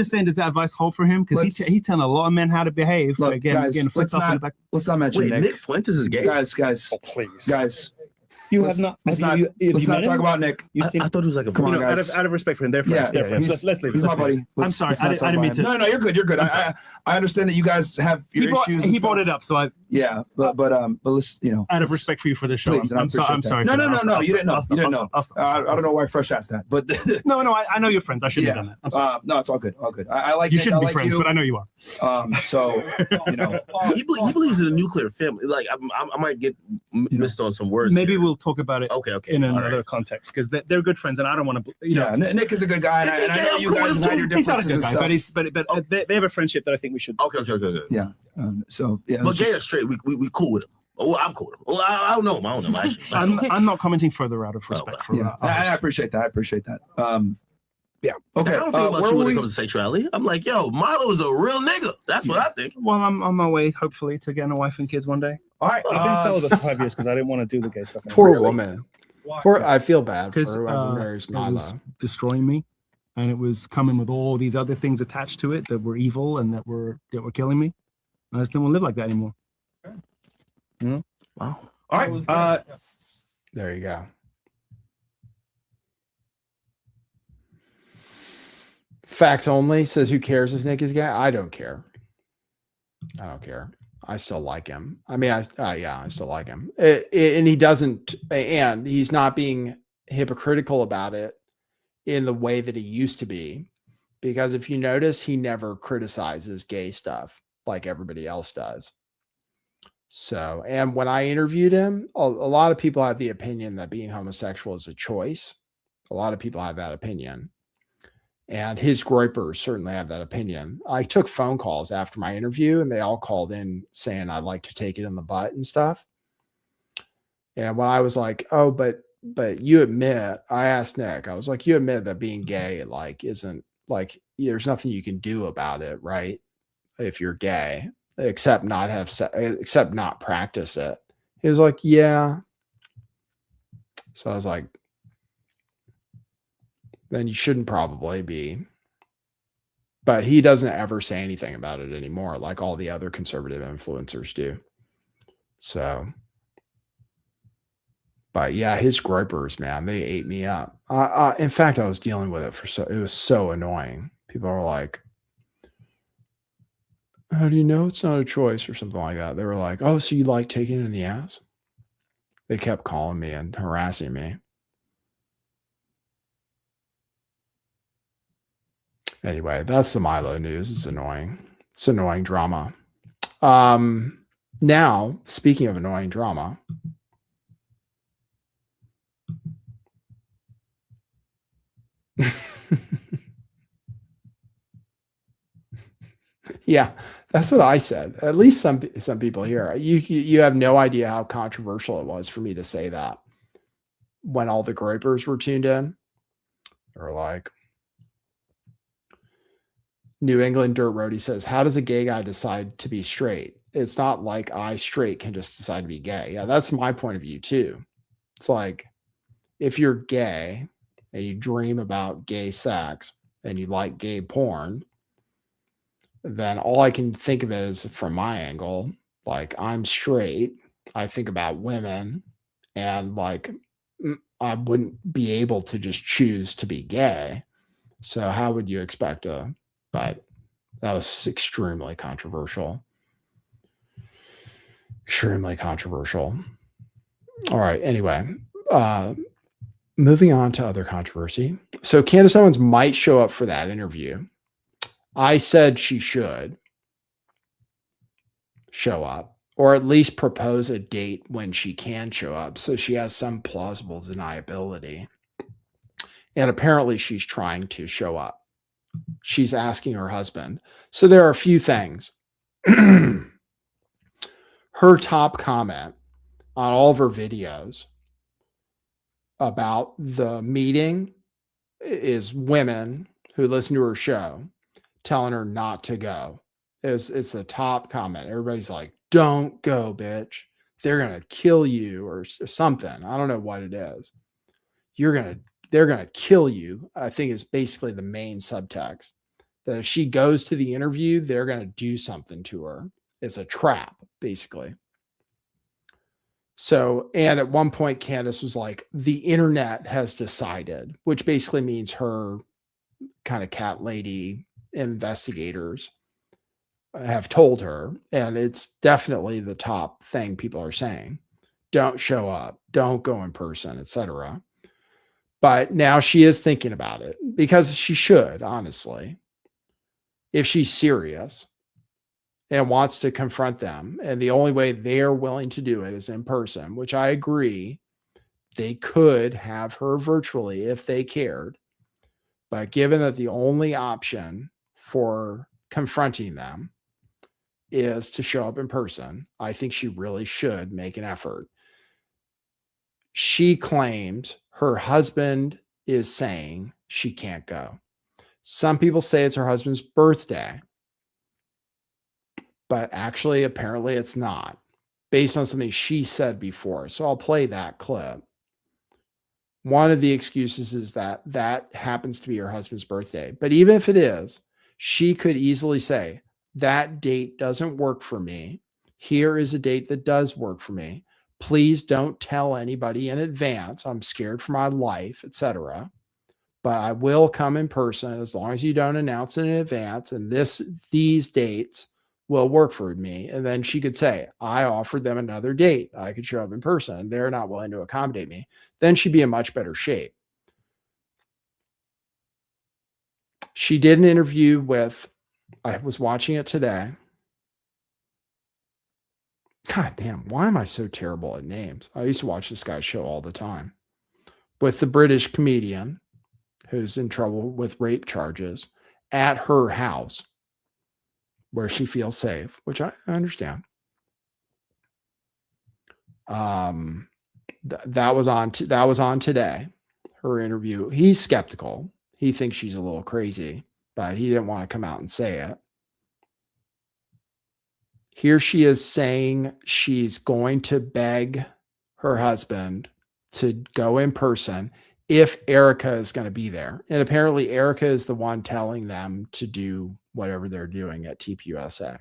saying, does that advice hold for him? Because he's telling a lot of men how to behave. Look, getting flipped off in the back. Let's not mention Nick Fuentes is gay. Guys. Oh, please. Guys. Let's not talk about Nick. I thought it was like a... Come on, guys. Out of respect for him, they're friends. Let's leave it. He's my buddy. I'm sorry. I didn't mean to. No, you're good. I understand that you guys have your issues. He brought it up, so Yeah, but let's, out of respect for you for the show, please, I'm sorry. No, for that. no, I'll you didn't know. stop. You didn't know. I'll stop. I don't know why Fresh asked that, but no, I know you're friends. I shouldn't have done that. I'm sorry. no, it's all good. All good. I like You Nick, shouldn't I be like friends, you. but I know you are. So he believes in a nuclear family. Like I might get missed on some words. Maybe here. we'll talk about it. Okay. In another context, because they're good friends, and I don't want to. Nick is a good guy, and I know you guys have had your He's not a differences good and guy, stuff. but they have a friendship that I think we should. Okay. Yeah. But gay or straight, we cool with him. Oh, I'm cool with him. Well, I don't know him. Actually. I'm not commenting further out of respect for. I appreciate that. Yeah. Okay. I don't think about you when it comes to sexuality. I'm like, yo, Milo is a real nigga. That's what I think. Well, I'm on my way, hopefully, to getting a wife and kids one day. All right. I've been celibate for 5 years because I didn't want to do the gay stuff. Poor woman. I feel bad for whoever marries it was Milo. destroying me, and it was coming with all these other things attached to it that were evil and that were killing me. I just didn't want to live like that anymore. Wow. All right. There you go. Facts only says, who cares if Nick is gay? I don't care. I still like him. I mean, I still like him. And he doesn't, and he's not being hypocritical about it in the way that he used to be. Because if you notice, he never criticizes gay stuff like everybody else does. So, and when I interviewed him, a lot of people have the opinion that being homosexual is a choice. A lot of people have that opinion. And his groypers certainly have that opinion. I took phone calls after my interview, and they all called in saying I'd like to take it in the butt and stuff. And when I was like, oh, but you admit, I asked Nick, I was like, you admit that being gay, like, isn't like, there's nothing you can do about it, right? If you're gay, except not practice it. He was like, yeah. So I was like, then you shouldn't probably be. But he doesn't ever say anything about it anymore, like all the other conservative influencers do. So, but yeah, his groypers, man, they ate me up. In fact, I was dealing with it it was so annoying. People are like, how do you know it's not a choice or something like that? They were like, oh, so you like taking it in the ass? They kept calling me and harassing me. Anyway, that's the Milo news. It's annoying. It's annoying drama. Now, speaking of annoying drama, yeah, that's what I said. At least some people here. You have no idea how controversial it was for me to say that when all the groypers were tuned in. They're like, New England Dirt Roadie says, how does a gay guy decide to be straight? It's not like I straight can just decide to be gay. Yeah, that's my point of view too. It's like, if you're gay and you dream about gay sex and you like gay porn, then all I can think of it is from my angle, like, I'm straight. I think about women, and like, I wouldn't be able to just choose to be gay. So how would you expect but that was extremely controversial. Extremely controversial. All right. Anyway, moving on to other controversy. So Candace Owens might show up for that interview. I said she should show up, or at least propose a date when she can show up, so she has some plausible deniability. And apparently she's trying to show up. She's asking her husband. So there are a few things. Her top comment on all of her videos about the meeting is women who listen to her show telling her not to go. It's the top comment. Everybody's like, don't go, bitch. They're going to kill you or something. I don't know what it is. They're going to kill you. I think it's basically the main subtext, that if she goes to the interview, they're going to do something to her. It's a trap, basically. So, and at one point, Candace was like, the internet has decided, which basically means her kind of cat lady investigators have told her, and it's definitely the top thing people are saying. Don't show up, don't go in person, etc. But now she is thinking about it because she should, honestly, if she's serious and wants to confront them. And the only way they're willing to do it is in person, which I agree. They could have her virtually if they cared. But given that the only option for confronting them is to show up in person, I think she really should make an effort. She claims her husband is saying she can't go. Some people say it's her husband's birthday, but actually, apparently, it's not, based on something she said before. So I'll play that clip. One of the excuses is that that happens to be her husband's birthday. But even if it is, she could easily say, that date doesn't work for me. Here is a date that does work for me. Please don't tell anybody in advance. I'm scared for my life, etc. But I will come in person as long as you don't announce it in advance. And these dates will work for me. And then she could say, I offered them another date. I could show up in person and they're not willing to accommodate me. Then she'd be in much better shape. She did an interview with, I was watching it today. God damn, why am I so terrible at names? I used to watch this guy's show all the time. With the British comedian who's in trouble with rape charges at her house where she feels safe, which I understand. That was on today, her interview. He's skeptical. He thinks she's a little crazy, but he didn't want to come out and say it. Here she is saying she's going to beg her husband to go in person if Erica is going to be there. And apparently Erica is the one telling them to do whatever they're doing at TPUSA.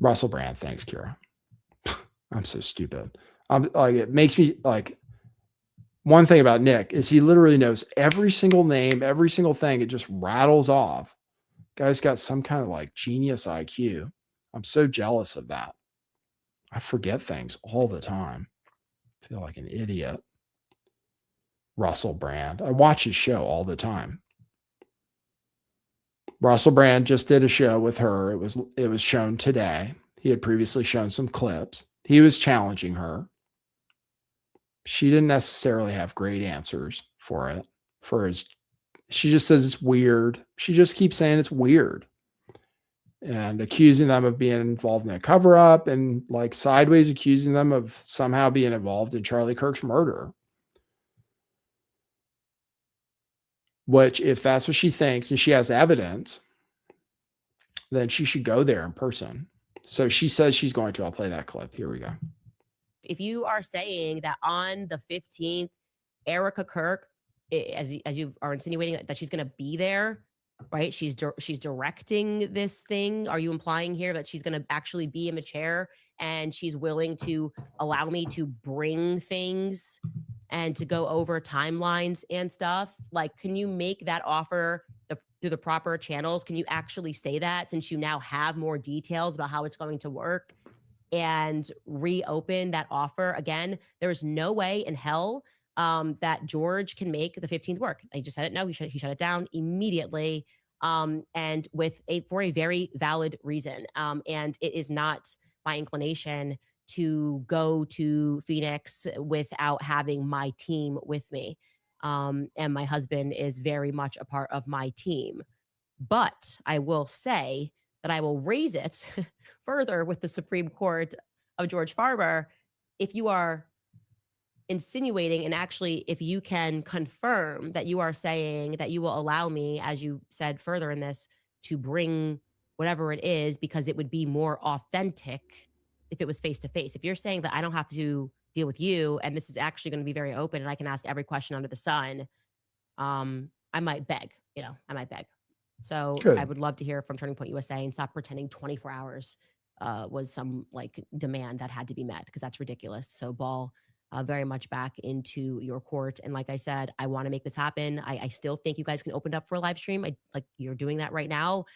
Russell Brand, thanks, Kira. I'm so stupid. It makes me like, one thing about Nick is he literally knows every single name, every single thing. It just rattles off. Guy's got some kind of like genius IQ. I'm so jealous of that. I forget things all the time. I feel like an idiot. Russell Brand. I watch his show all the time. Russell Brand just did a show with her. It was shown today. He had previously shown some clips. He was challenging her. She didn't necessarily have great answers for it. She just says it's weird. She just keeps saying it's weird and accusing them of being involved in a cover up and like sideways accusing them of somehow being involved in Charlie Kirk's murder. Which, if that's what she thinks and she has evidence, then she should go there in person. So she says she's going to. I'll play that clip. Here we go. If you are saying that on the 15th, Erica Kirk, as you are insinuating that she's going to be there, right? She's directing this thing. Are you implying here that she's going to actually be in the chair and she's willing to allow me to bring things and to go over timelines and stuff? Like, can you make that offer through the proper channels? Can you actually say that, since you now have more details about how it's going to work, and reopen that offer again? There's no way in hell that George can make the 15th work. I just said it. No, he shut it down immediately, and for a very valid reason. And it is not my inclination to go to Phoenix without having my team with me. And my husband is very much a part of my team. But I will say that I will raise it further with the Supreme Court of George Farber. If you are insinuating, and actually if you can confirm that you are saying that you will allow me, as you said further in this, to bring whatever it is, because it would be more authentic if it was face to face. If you're saying that I don't have to deal with you and this is actually going to be very open and I can ask every question under the sun, I might beg, I might beg. So Good. I would love to hear from Turning Point USA and stop pretending 24 hours was some like demand that had to be met, because that's ridiculous. So ball very much back into your court. And like I said, I want to make this happen. I still think you guys can open it up for a live stream. Like you're doing that right now.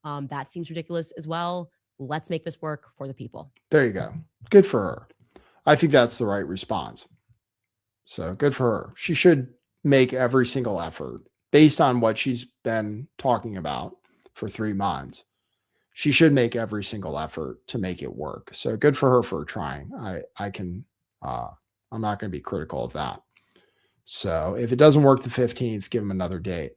That seems ridiculous as well. Let's make this work for the people. There you go. Good for her. I think that's the right response. So good for her. She should make every single effort based on what she's been talking about for 3 months. She should make every single effort to make it work. So good for her for trying. I'm not going to be critical of that. So if it doesn't work the 15th, give them another date.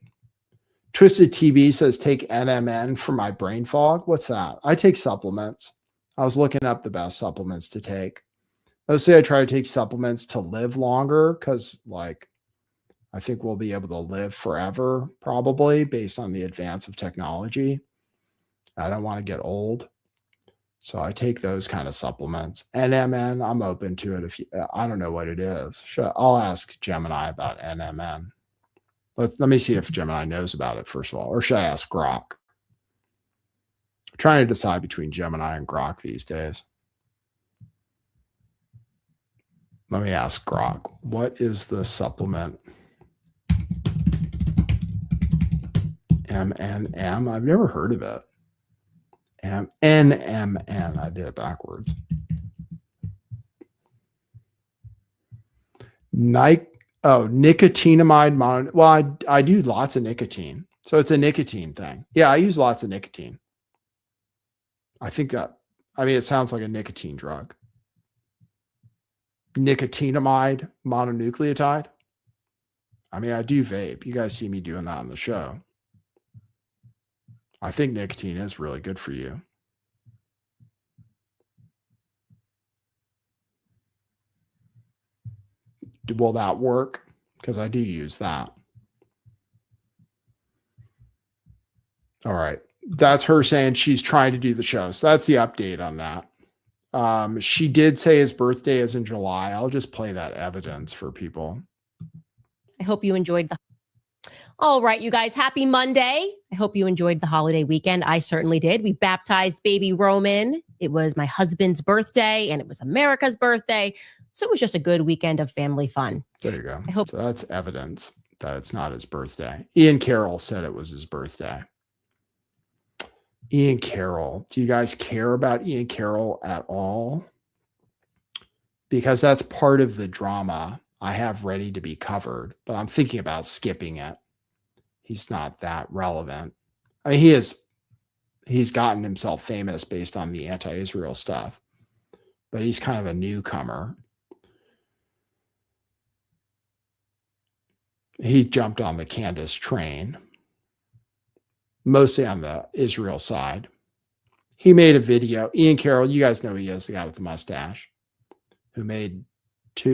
Twisted TB says, take NMN for my brain fog. What's that? I take supplements. I was looking up the best supplements to take. Mostly I try to take supplements to live longer because, like, I think we'll be able to live forever, probably, based on the advance of technology. I don't want to get old. So I take those kind of supplements. NMN, I'm open to it. If you, I don't know what it is. I'll ask Gemini about NMN. Let me see if Gemini knows about it, first of all. Or should I ask Grok? I'm trying to decide between Gemini and Grok these days. Let me ask Grok. What is the supplement? MNM? I've never heard of it. NMN. I did it backwards. Nicotinamide mono. Well, I do lots of nicotine. So it's a nicotine thing. Yeah, I use lots of nicotine. I think that, I mean, it sounds like a nicotine drug. Nicotinamide mononucleotide. I mean, I do vape. You guys see me doing that on the show. I think nicotine is really good for you. Will that work? Because I do use that. All right. That's her saying she's trying to do the show. So that's the update on that. She did say his birthday is in July. I'll just play that evidence for people. I hope you enjoyed the. All right, you guys, happy Monday. I hope you enjoyed the holiday weekend. I certainly did. We baptized baby Roman. It was my husband's birthday and it was America's birthday. So it was just a good weekend of family fun. There you go. I hope so. That's evidence that it's not his birthday. Ian Carroll said it was his birthday. Ian Carroll. Do you guys care about Ian Carroll at all? Because that's part of the drama I have ready to be covered, but I'm thinking about skipping it. He's not that relevant. I mean, he's gotten himself famous based on the anti-Israel stuff, but he's kind of a newcomer. He jumped on the Candace train, mostly on the Israel side. He made a video. Ian Carroll, you guys know who he is, the guy with the mustache, who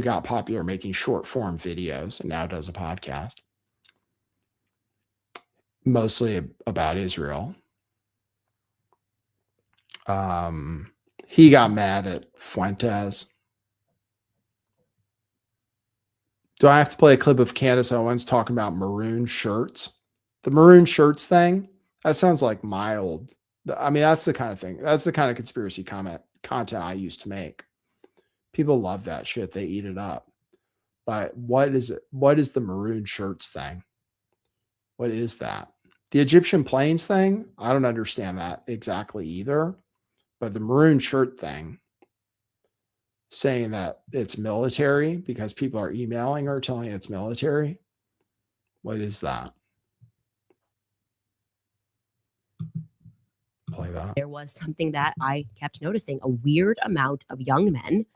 got popular making short form videos and now does a podcast. Mostly about Israel. He got mad at Fuentes. Do I have to play a clip of Candace Owens talking about maroon shirts? The maroon shirts thing, that sounds like mild. I mean, that's the kind of thing. That's the kind of conspiracy content I used to make. People love that shit. They eat it up. But what is it? What is the maroon shirts thing? What is that? The Egyptian planes thing? I don't understand that exactly either. But the maroon shirt thing, saying that it's military because people are emailing her telling it's military. What is that? Play that. There was something that I kept noticing. A weird amount of young men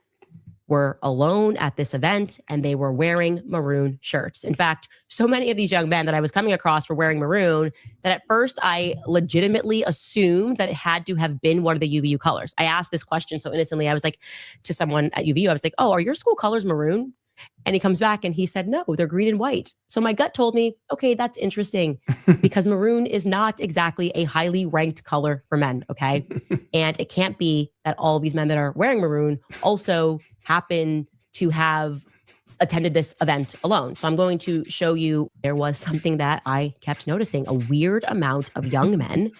were alone at this event and they were wearing maroon shirts. In fact, so many of these young men that I was coming across were wearing maroon that at first I legitimately assumed that it had to have been one of the UVU colors. I asked this question so innocently. I was like, to someone at UVU, I was like, oh, are your school colors maroon? And he comes back and he said, no, they're green and white. So my gut told me, okay, that's interesting because maroon is not exactly a highly ranked color for men. Okay. And it can't be that all of these men that are wearing maroon also happen to have attended this event alone. So I'm going to show you, there was something that I kept noticing. A weird amount of young men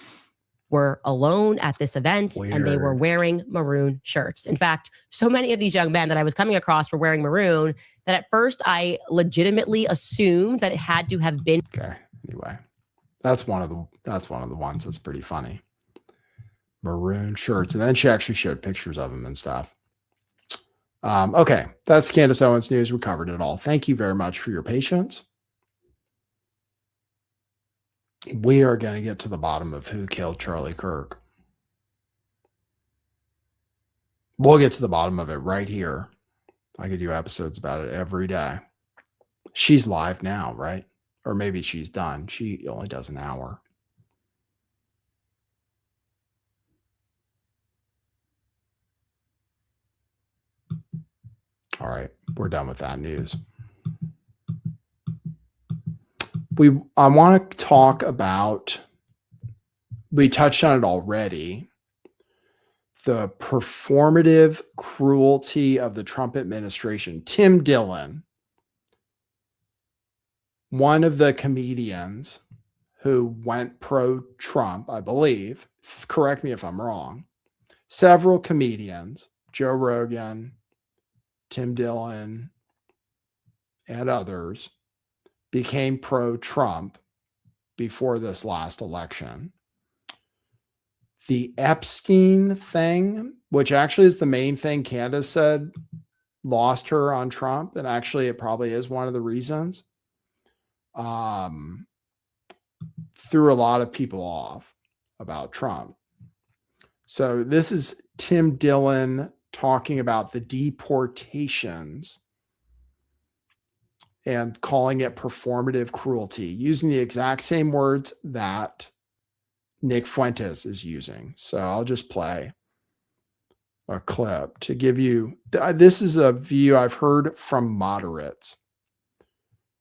were alone at this event and they were wearing maroon shirts. In fact, so many of these young men that I was coming across were wearing maroon that at first I legitimately assumed that it had to have been. Okay. Anyway, that's one of the ones that's pretty funny. Maroon shirts. And then she actually showed pictures of them and stuff. Okay, that's Candace Owens news. We covered it all. Thank you very much for your patience. We are going to get to the bottom of who killed Charlie Kirk. We'll get to the bottom of it right here. I could do episodes about it every day. She's live now, right? Or maybe she's done. She only does an hour. All right, we're done with that news. I want to talk about, we touched on it already, the performative cruelty of the Trump administration. Tim Dillon, one of the comedians who went pro-Trump, I believe, correct me if I'm wrong, several comedians, Joe Rogan, Tim Dillon, and others, became pro-Trump before this last election. The Epstein thing, which actually is the main thing Candace said lost her on Trump, and actually it probably is one of the reasons, threw a lot of people off about Trump. So this is Tim Dillon talking about the deportations and calling it performative cruelty, using the exact same words that Nick Fuentes is using. So I'll just play a clip to give you, this is a view I've heard from moderates,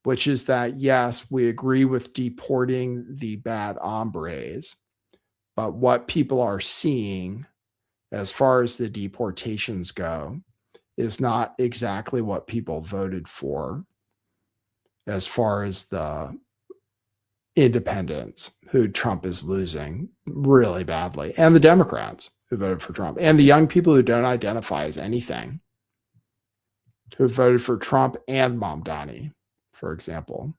which is that, yes, we agree with deporting the bad hombres, but what people are seeing as far as the deportations go is not exactly what people voted for as far as the independents who Trump is losing really badly, and the Democrats who voted for Trump, and the young people who don't identify as anything who voted for Trump and Mamdani, for example.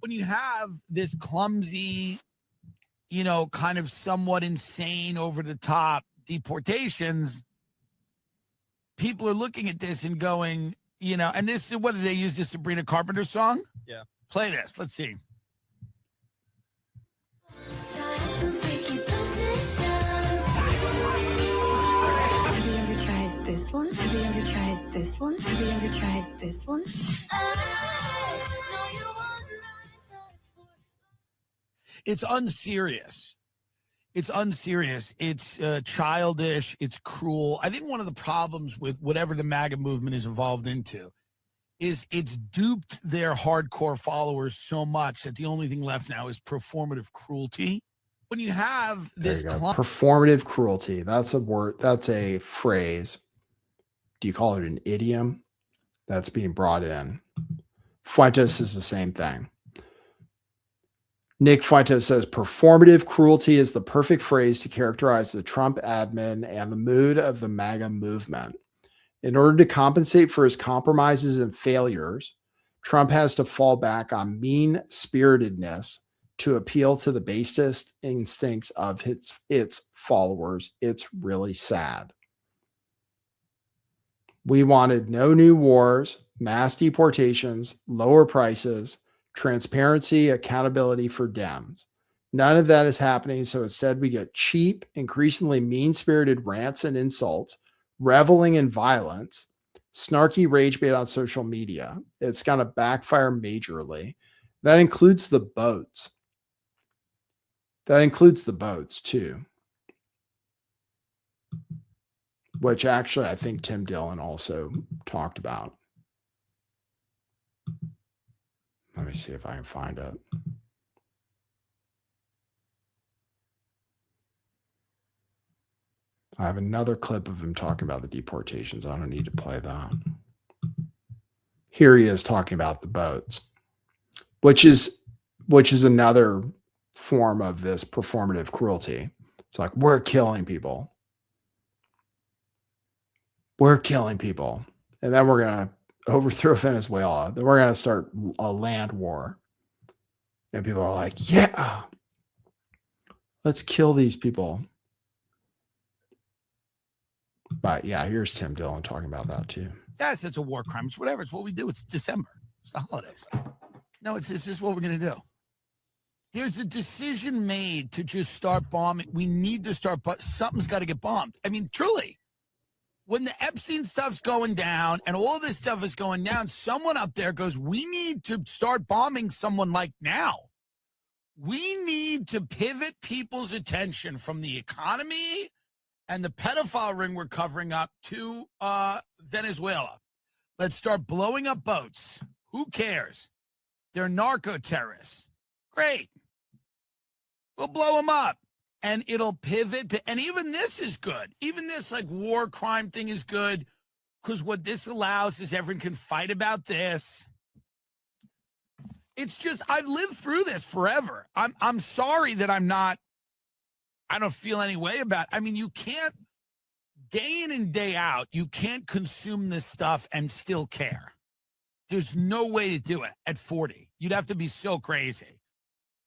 When you have this clumsy, kind of somewhat insane, over the top deportations, people are looking at this and going, and this is, what did they use, this Sabrina Carpenter song? Yeah. Play this. Let's see. Have you ever tried this one? Have you ever tried this one? Have you ever tried this one? It's unserious. It's unserious. It's childish. It's cruel. I think one of the problems with whatever the MAGA movement is evolved into is it's duped their hardcore followers so much that the only thing left now is performative cruelty. When you have this performative cruelty, that's a word, that's a phrase. Do you call it an idiom? That's being brought in. Fuentes is the same thing. Nick Fuentes says performative cruelty is the perfect phrase to characterize the Trump admin and the mood of the MAGA movement. In order to compensate for his compromises and failures, Trump has to fall back on mean-spiritedness to appeal to the basest instincts of its followers. It's really sad. We wanted no new wars, mass deportations, lower prices, transparency, accountability for Dems. None of that is happening. So instead, we get cheap, increasingly mean-spirited rants and insults, reveling in violence, snarky rage bait on social media. It's going to backfire majorly. That includes the boats. That includes the boats too, which actually I think Tim Dillon also talked about. Let me see if I can find it. I have another clip of him talking about the deportations. I don't need to play that. Here he is talking about the boats, which is another form of this performative cruelty. It's like, we're killing people. We're killing people. And then we're going to overthrow Venezuela. Then we're going to start a land war. And people are like, yeah, let's kill these people. But yeah, here's Tim Dillon talking about that too. Yes, it's a war crime. It's whatever. It's what we do. It's December. It's the holidays. No, it's just what we're going to do. There's a decision made to just start bombing. We need to start, but something's got to get bombed. I mean, truly, when the Epstein stuff's going down and all this stuff is going down, someone up there goes, we need to start bombing someone like now. We need to pivot people's attention from the economy and the pedophile ring we're covering up to Venezuela. Let's start blowing up boats. Who cares? They're narco terrorists. Great. We'll blow them up and it'll pivot. And even this is good. Even this like war crime thing is good because what this allows is everyone can fight about this. It's just, I've lived through this forever. I'm sorry that I don't feel any way about it. I mean, you can't, day in and day out, you can't consume this stuff and still care. There's no way to do it at 40. You'd have to be so crazy.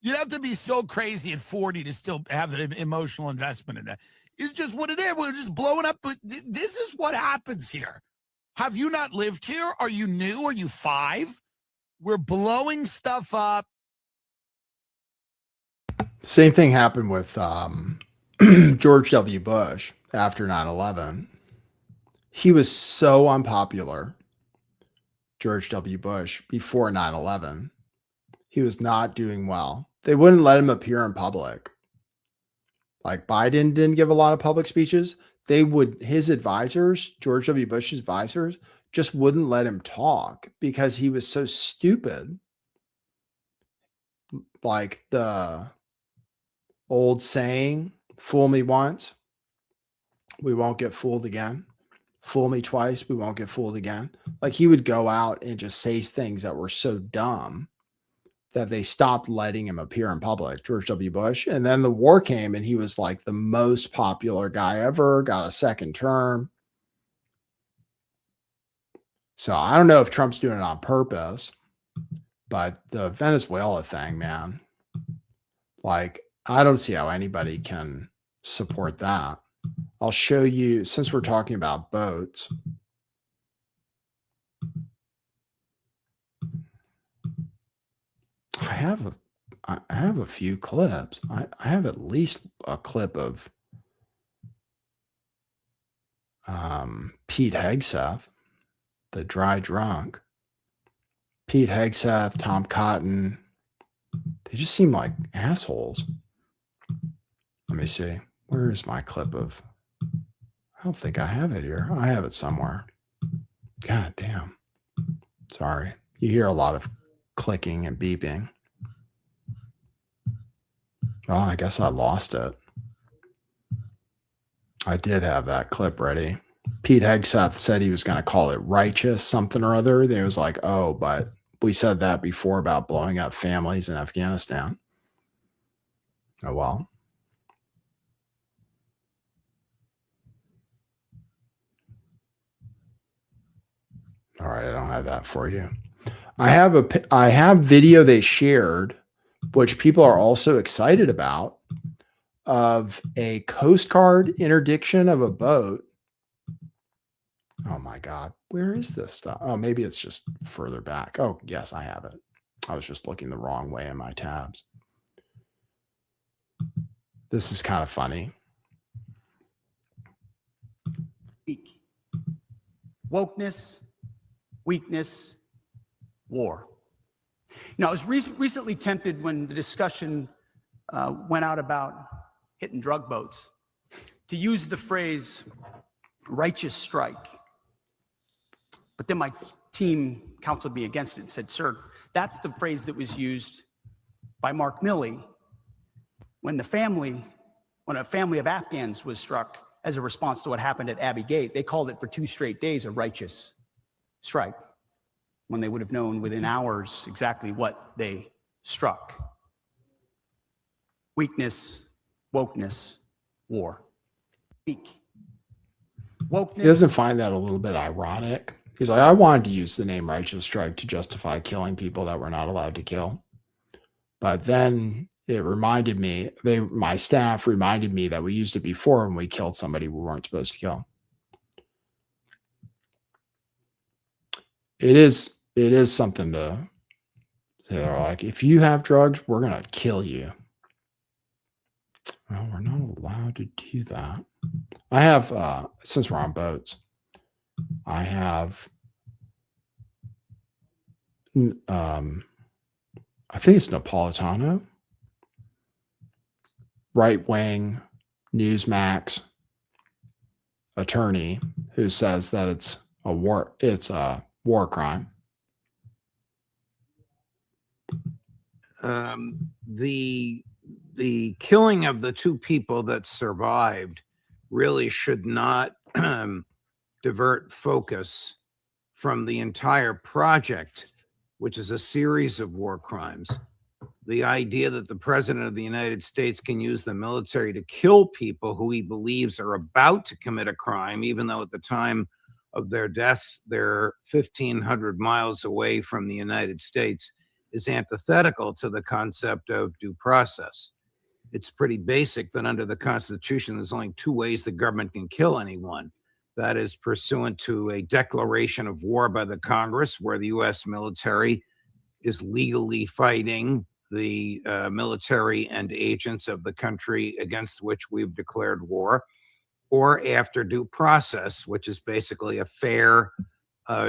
You'd have to be so crazy at 40 to still have an emotional investment in that. It's just what it is. We're just blowing up. But this is what happens here. Have you not lived here? Are you new? Are you 5? We're blowing stuff up. Same thing happened with George W. Bush after 9/11. He was so unpopular, George W. Bush, before 9/11. He was not doing well. They wouldn't let him appear in public. Like Biden didn't give a lot of public speeches. His advisors, George W. Bush's advisors, just wouldn't let him talk because he was so stupid. Like the old saying, fool me once, we won't get fooled again. Fool me twice, we won't get fooled again. Like he would go out and just say things that were so dumb that they stopped letting him appear in public, George W. Bush. And then the war came and he was like the most popular guy ever, got a second term. So I don't know if Trump's doing it on purpose, but the Venezuela thing, man, like I don't see how anybody can support that. I'll show you, since we're talking about boats. I have a few clips. I have at least a clip of Pete Hegseth, the dry drunk. Pete Hegseth, Tom Cotton. They just seem like assholes. Let me see. Where is my clip of? I don't think I have it here. I have it somewhere. God damn. Sorry. You hear a lot of clicking and beeping. Well, I guess I lost it. I did have that clip ready. Pete Hegseth said he was going to call it righteous something or other. They was like, oh, but we said that before about blowing up families in Afghanistan. Oh, well. All right, I don't have that for you. I have video they shared, which people are also excited about, of a Coast Guard interdiction of a boat. Oh my God, where is this stuff? Oh, maybe it's just further back. Oh, yes, I have it. I was just looking the wrong way in my tabs. This is kind of funny. Wokeness, weakness, war. You know, I was recently tempted when the discussion went out about hitting drug boats to use the phrase righteous strike. But then my team counseled me against it and said, sir, that's the phrase that was used by Mark Milley when a family of Afghans was struck as a response to what happened at Abbey Gate. They called it for 2 straight days a righteous strike, when they would have known within hours exactly what they struck. Weakness, wokeness, war. Weak. Wokeness. He doesn't find that a little bit ironic. He's like, I wanted to use the name righteous strike to justify killing people that we're not allowed to kill. But then it reminded me, my staff reminded me that we used it before when we killed somebody we weren't supposed to kill. it is something to say. They're like, if you have drugs, we're gonna kill you. Well, we're not allowed to do that. I have since we're on boats, I have I think it's Napolitano, right-wing Newsmax attorney who says that it's a war crime. The killing of the two people that survived really should not divert focus from the entire project, which is a series of war crimes. The idea that the president of the United States can use the military to kill people who he believes are about to commit a crime, even though at the time of their deaths, they're 1,500 miles away from the United States, is antithetical to the concept of due process. It's pretty basic that under the Constitution, there's only two ways the government can kill anyone. That is pursuant to a declaration of war by the Congress, where the U.S. military is legally fighting the military and agents of the country against which we've declared war, or after due process, which is basically a fair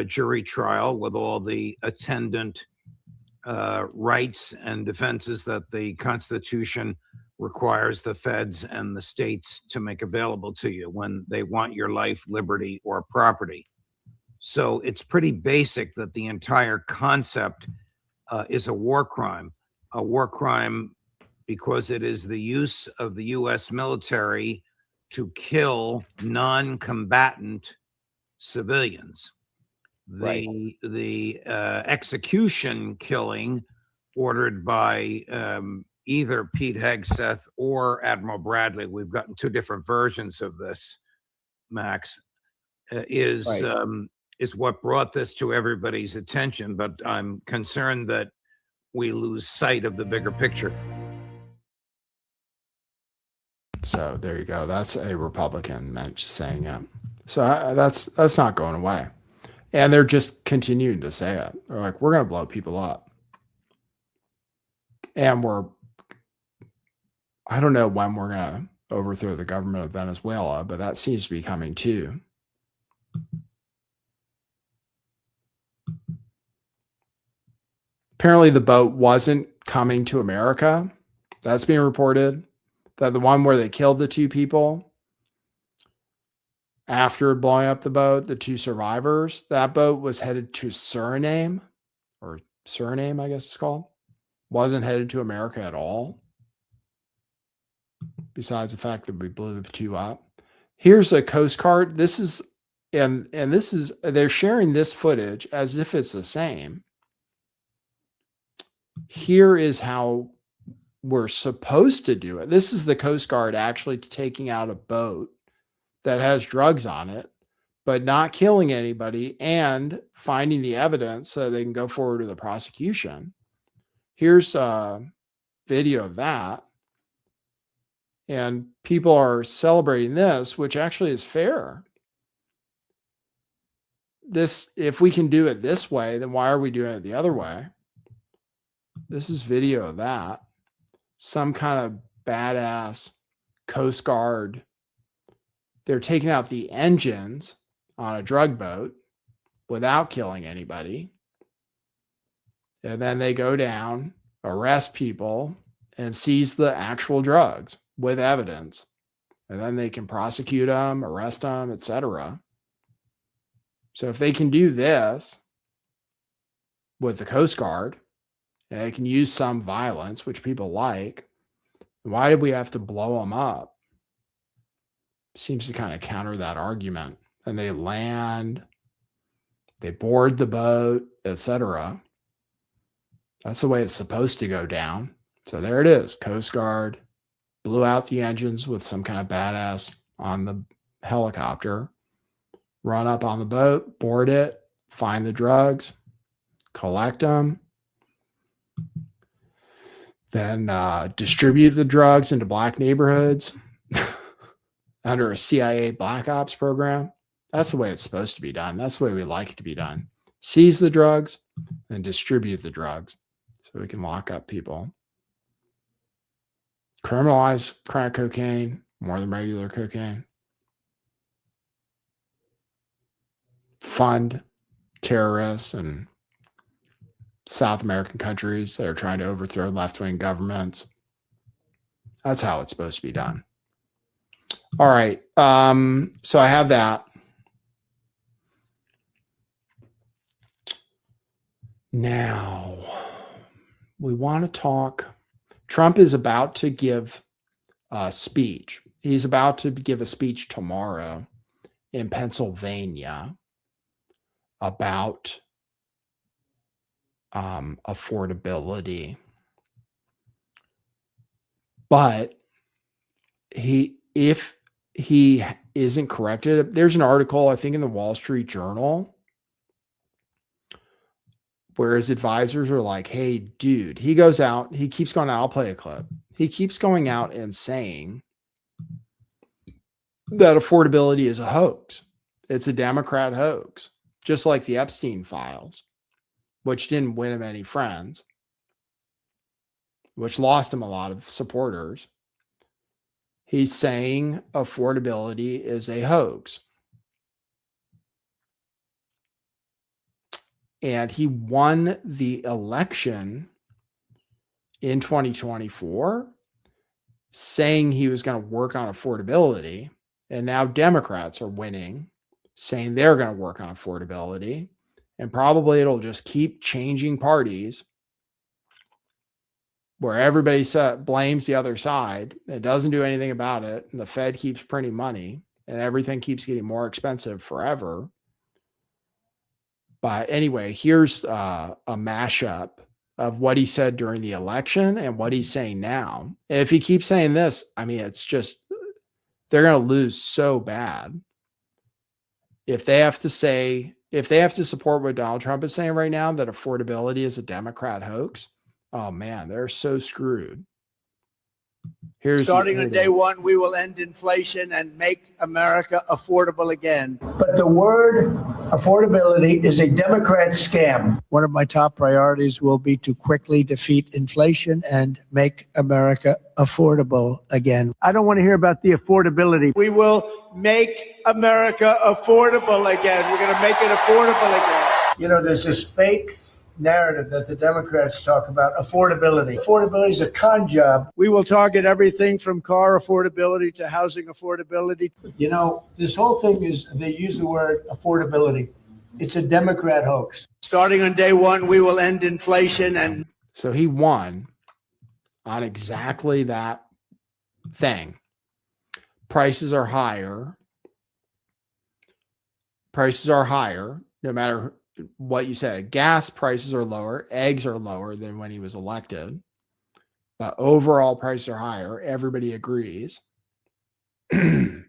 jury trial with all the attendant rights and defenses that the Constitution requires the feds and the states to make available to you when they want your life, liberty, or property. So it's pretty basic that the entire concept is a war crime because it is the use of the U.S. military to kill non-combatant civilians. The execution killing ordered by either Pete Hegseth or Admiral Bradley, we've gotten two different versions of this, Max, is what brought this to everybody's attention. But I'm concerned that we lose sight of the bigger picture. So there you go. That's a Republican just saying it. So that's not going away. And they're just continuing to say it. They're like, we're going to blow people up. And I don't know when we're going to overthrow the government of Venezuela, but that seems to be coming too. Apparently the boat wasn't coming to America. That's being reported. That the one where they killed the two people after blowing up the boat, the two survivors, that boat was headed to Suriname, I guess it's called. Wasn't headed to America at all. Besides the fact that we blew the two up. Here's a Coast Guard. This is, and this is, they're sharing this footage as if it's the same. Here is how we're supposed to do it. This is the Coast Guard actually taking out a boat that has drugs on it, but not killing anybody and finding the evidence so they can go forward with the prosecution. Here's a video of that. And people are celebrating this, which actually is fair. If we can do it this way, then why are we doing it the other way? This is video of that. Some kind of badass Coast Guard. They're taking out the engines on a drug boat without killing anybody. And then they go down, arrest people, and seize the actual drugs with evidence. And then they can prosecute them, arrest them, etc. So if they can do this with the Coast Guard, and they can use some violence, which people like, why did we have to blow them up? Seems to kind of counter that argument. And they land, they board the boat, etc. That's the way it's supposed to go down. So there it is. Coast Guard blew out the engines with some kind of badass on the helicopter, run up on the boat, board it, find the drugs, collect them, then distribute the drugs into black neighborhoods under a CIA Black Ops program. That's the way it's supposed to be done. That's the way we like it to be done. seize the drugs and distribute the drugs so we can lock up people. Criminalize crack cocaine more than regular cocaine. Fund terrorists and South American countries that are trying to overthrow left-wing governments. That's how it's supposed to be done. All right. So I have that. Now, we want to talk. Trump is about to give a speech. He's about to give a speech tomorrow in Pennsylvania about affordability. But if he isn't corrected, there's an article, I think, in the Wall Street Journal where his advisors are like, hey, dude, he goes out, he keeps going out, I'll play a clip. He keeps going out and saying that affordability is a hoax. It's a Democrat hoax, just like the Epstein files, which didn't win him any friends, which lost him a lot of supporters. He's saying affordability is a hoax. And he won the election in 2024 saying he was going to work on affordability. And now Democrats are winning, saying they're going to work on affordability. And probably it'll just keep changing parties where everybody blames the other side. It doesn't do anything about it. And the Fed keeps printing money and everything keeps getting more expensive forever. But anyway, here's a mashup of what he said during the election and what he's saying now. And if he keeps saying this, I mean, it's just, they're going to lose so bad. If they have to support what Donald Trump is saying right now, that affordability is a Democrat hoax, oh man, they're so screwed. Starting on day one, we will end inflation and make America affordable again. But the word affordability is a Democrat scam. One of my top priorities will be to quickly defeat inflation and make America affordable again. I don't want to hear about the affordability. We will make America affordable again. We're going to make it affordable again. You know, there's this fake narrative that the Democrats talk about, affordability. Affordability is a con job. We will target everything from car affordability to housing affordability. You know, this whole thing is, they use the word affordability. It's a Democrat hoax. Starting on day one, we will end inflation. And so he won on exactly that thing. Prices are higher. Prices are higher, no matter what you said. Gas prices are lower, eggs are lower than when he was elected, but overall prices are higher. Everybody agrees. And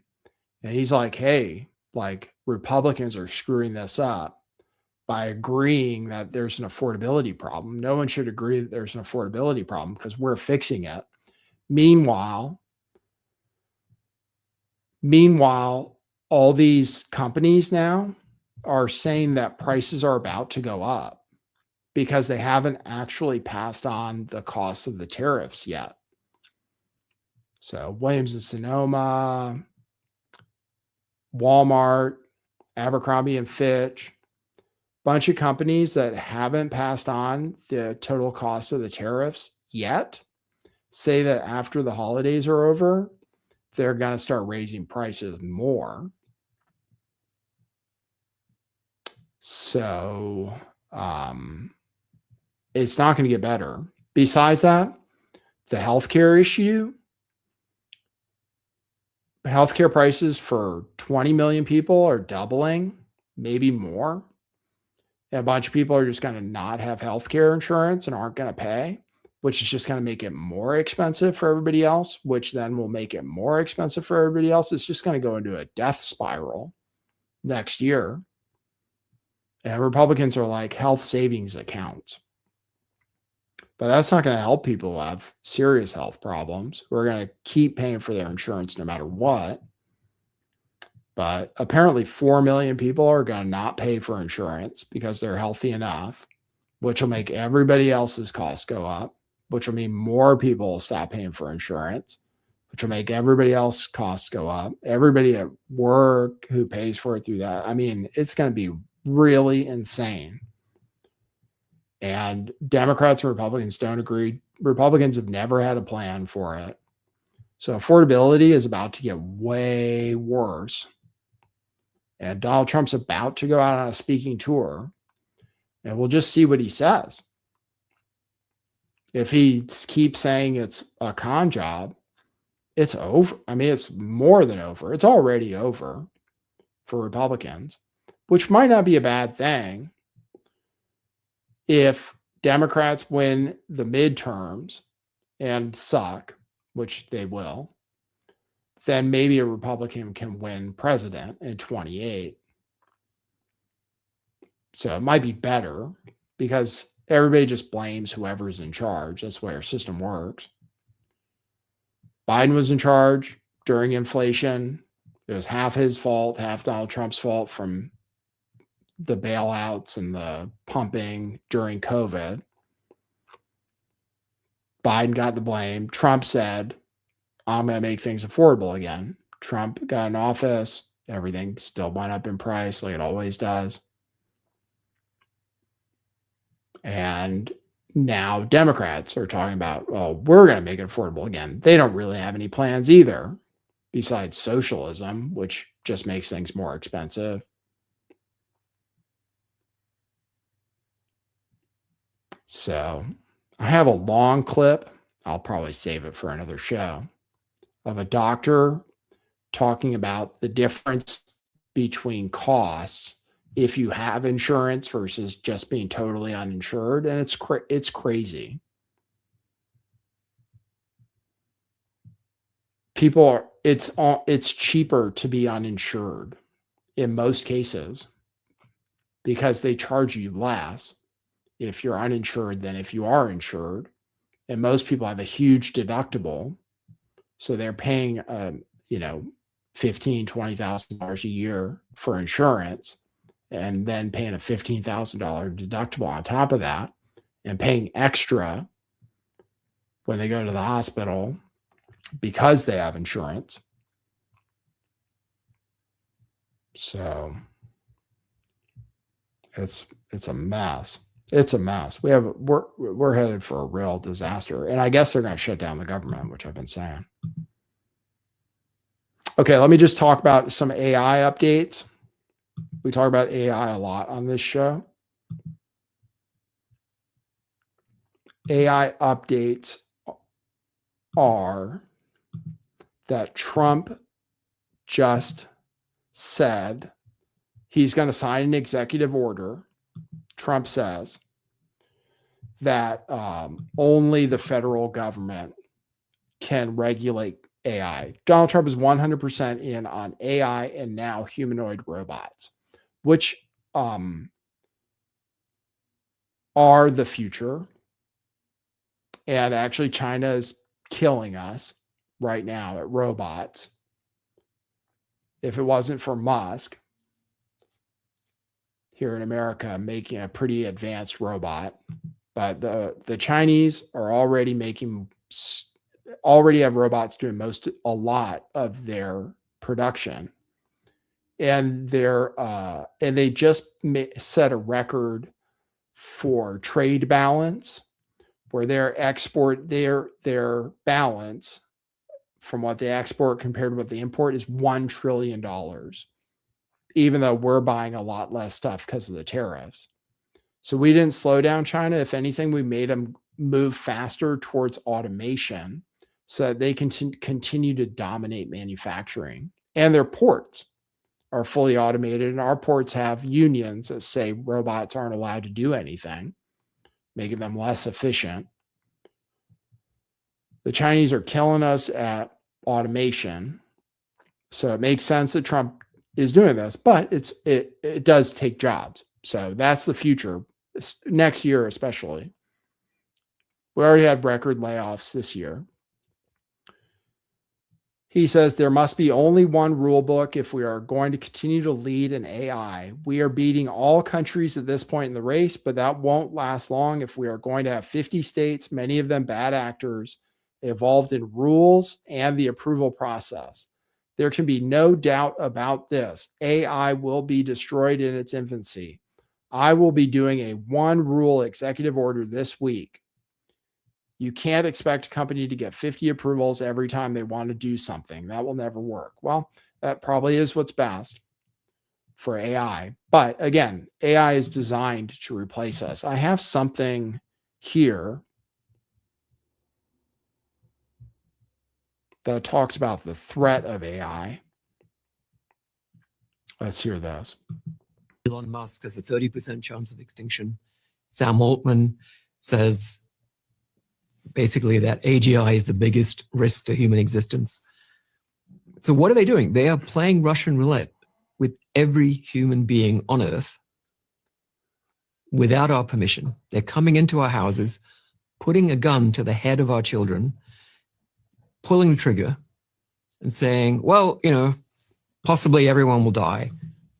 he's like, hey, like, Republicans are screwing this up by agreeing that there's an affordability problem. No one should agree that there's an affordability problem because we're fixing it. Meanwhile, all these companies now are saying that prices are about to go up because they haven't actually passed on the cost of the tariffs yet. So Williams and Sonoma, Walmart, Abercrombie and Fitch, bunch of companies that haven't passed on the total cost of the tariffs yet, say that after the holidays are over, they're going to start raising prices more. So it's not going to get better. Besides that, the healthcare issue, healthcare prices for 20 million people are doubling, maybe more. And a bunch of people are just going to not have healthcare insurance and aren't going to pay, which is just going to make it more expensive for everybody else, which then will make it more expensive for everybody else. It's just going to go into a death spiral next year. And Republicans are like health savings accounts. But that's not going to help people who have serious health problems. We're going to keep paying for their insurance no matter what. But apparently 4 million people are going to not pay for insurance because they're healthy enough, which will make everybody else's costs go up, which will mean more people will stop paying for insurance, which will make everybody else's costs go up. Everybody at work who pays for it through that. I mean, it's going to be really insane. And Democrats and Republicans don't agree. Republicans have never had a plan for it. So affordability is about to get way worse. And Donald Trump's about to go out on a speaking tour. And we'll just see what he says. If he keeps saying it's a con job, it's over. I mean, it's more than over. It's already over for Republicans, which might not be a bad thing if Democrats win the midterms and suck, which they will. Then maybe a Republican can win president in 28. So it might be better because everybody just blames whoever's in charge. That's the way our system works. Biden was in charge during inflation. It was half his fault, half Donald Trump's fault from the bailouts and the pumping during COVID. Biden got the blame. Trump said, I'm going to make things affordable again. Trump got in office. Everything still went up in price like it always does. And now Democrats are talking about, oh, we're going to make it affordable again. They don't really have any plans either, besides socialism, which just makes things more expensive. So I have a long clip. I'll probably save it for another show of a doctor talking about the difference between costs if you have insurance versus just being totally uninsured. And it's crazy. It's cheaper to be uninsured in most cases because they charge you less if you're uninsured than if you are insured. And most people have a huge deductible. So they're paying, $15,000, $20,000 a year for insurance and then paying a $15,000 deductible on top of that and paying extra when they go to the hospital because they have insurance. So it's a mess. It's a mess. We're headed for a real disaster. And I guess they're going to shut down the government, which I've been saying. Okay, let me just talk about some AI updates. We talk about AI a lot on this show. AI updates are that Trump just said he's going to sign an executive order. Trump says that only the federal government can regulate AI. Donald Trump is 100% in on AI and now humanoid robots, which are the future. And actually, China is killing us right now at robots. If it wasn't for Musk here in America making a pretty advanced robot, but the Chinese are already have robots doing a lot of their production, and they just set a record for trade balance, where their balance from what they export compared to what they import is $1 trillion, even though we're buying a lot less stuff because of the tariffs. So we didn't slow down China. If anything, we made them move faster towards automation so that they can continue to dominate manufacturing. And their ports are fully automated, and our ports have unions that say robots aren't allowed to do anything, making them less efficient. The Chinese are killing us at automation. So it makes sense that Trump is doing this, but it does take jobs. So that's the future next year, especially. We already had record layoffs this year. He says there must be only one rule book if we are going to continue to lead in AI. We are beating all countries at this point in the race, but that won't last long if we are going to have 50 states, many of them bad actors, involved in rules and the approval process. There can be no doubt about this. AI will be destroyed in its infancy. I will be doing a one rule executive order this week. You can't expect a company to get 50 approvals every time they want to do something. That will never work. Well, that probably is what's best for AI. But again, AI is designed to replace us. I have something here that talks about the threat of AI. Let's hear this. Elon Musk has a 30% chance of extinction. Sam Altman says basically that AGI is the biggest risk to human existence. So what are they doing? They are playing Russian roulette with every human being on Earth without our permission. They're coming into our houses, putting a gun to the head of our children, pulling the trigger and saying, well, you know, possibly everyone will die.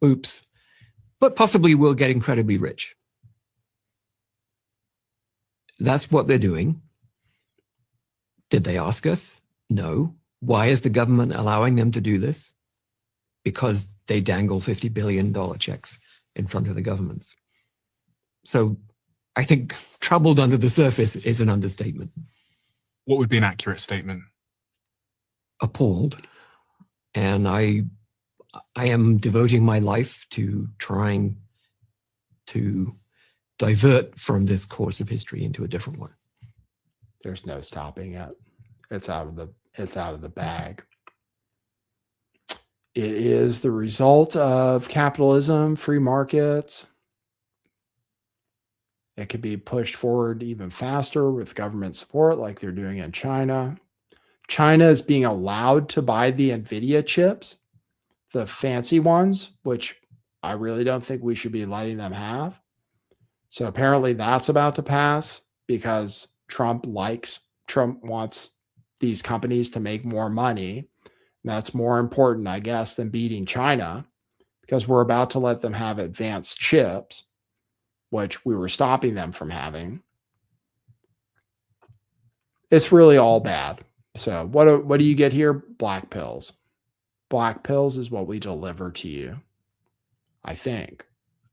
Oops. But possibly we'll get incredibly rich. That's what they're doing. Did they ask us? No. Why is the government allowing them to do this? Because they dangle $50 billion checks in front of the governments. So I think troubled under the surface is an understatement. What would be an accurate statement? Appalled. And I am devoting my life to trying to divert from this course of history into a different one. There's no stopping it. It's out of the bag. It is the result of capitalism, free markets. It could be pushed forward even faster with government support like they're doing in China. China is being allowed to buy the NVIDIA chips, the fancy ones, which I really don't think we should be letting them have. So apparently that's about to pass because Trump wants these companies to make more money. And that's more important, I guess, than beating China because we're about to let them have advanced chips, which we were stopping them from having. It's really all bad. So what do you get here? Black pills. Black pills is what we deliver to you. I think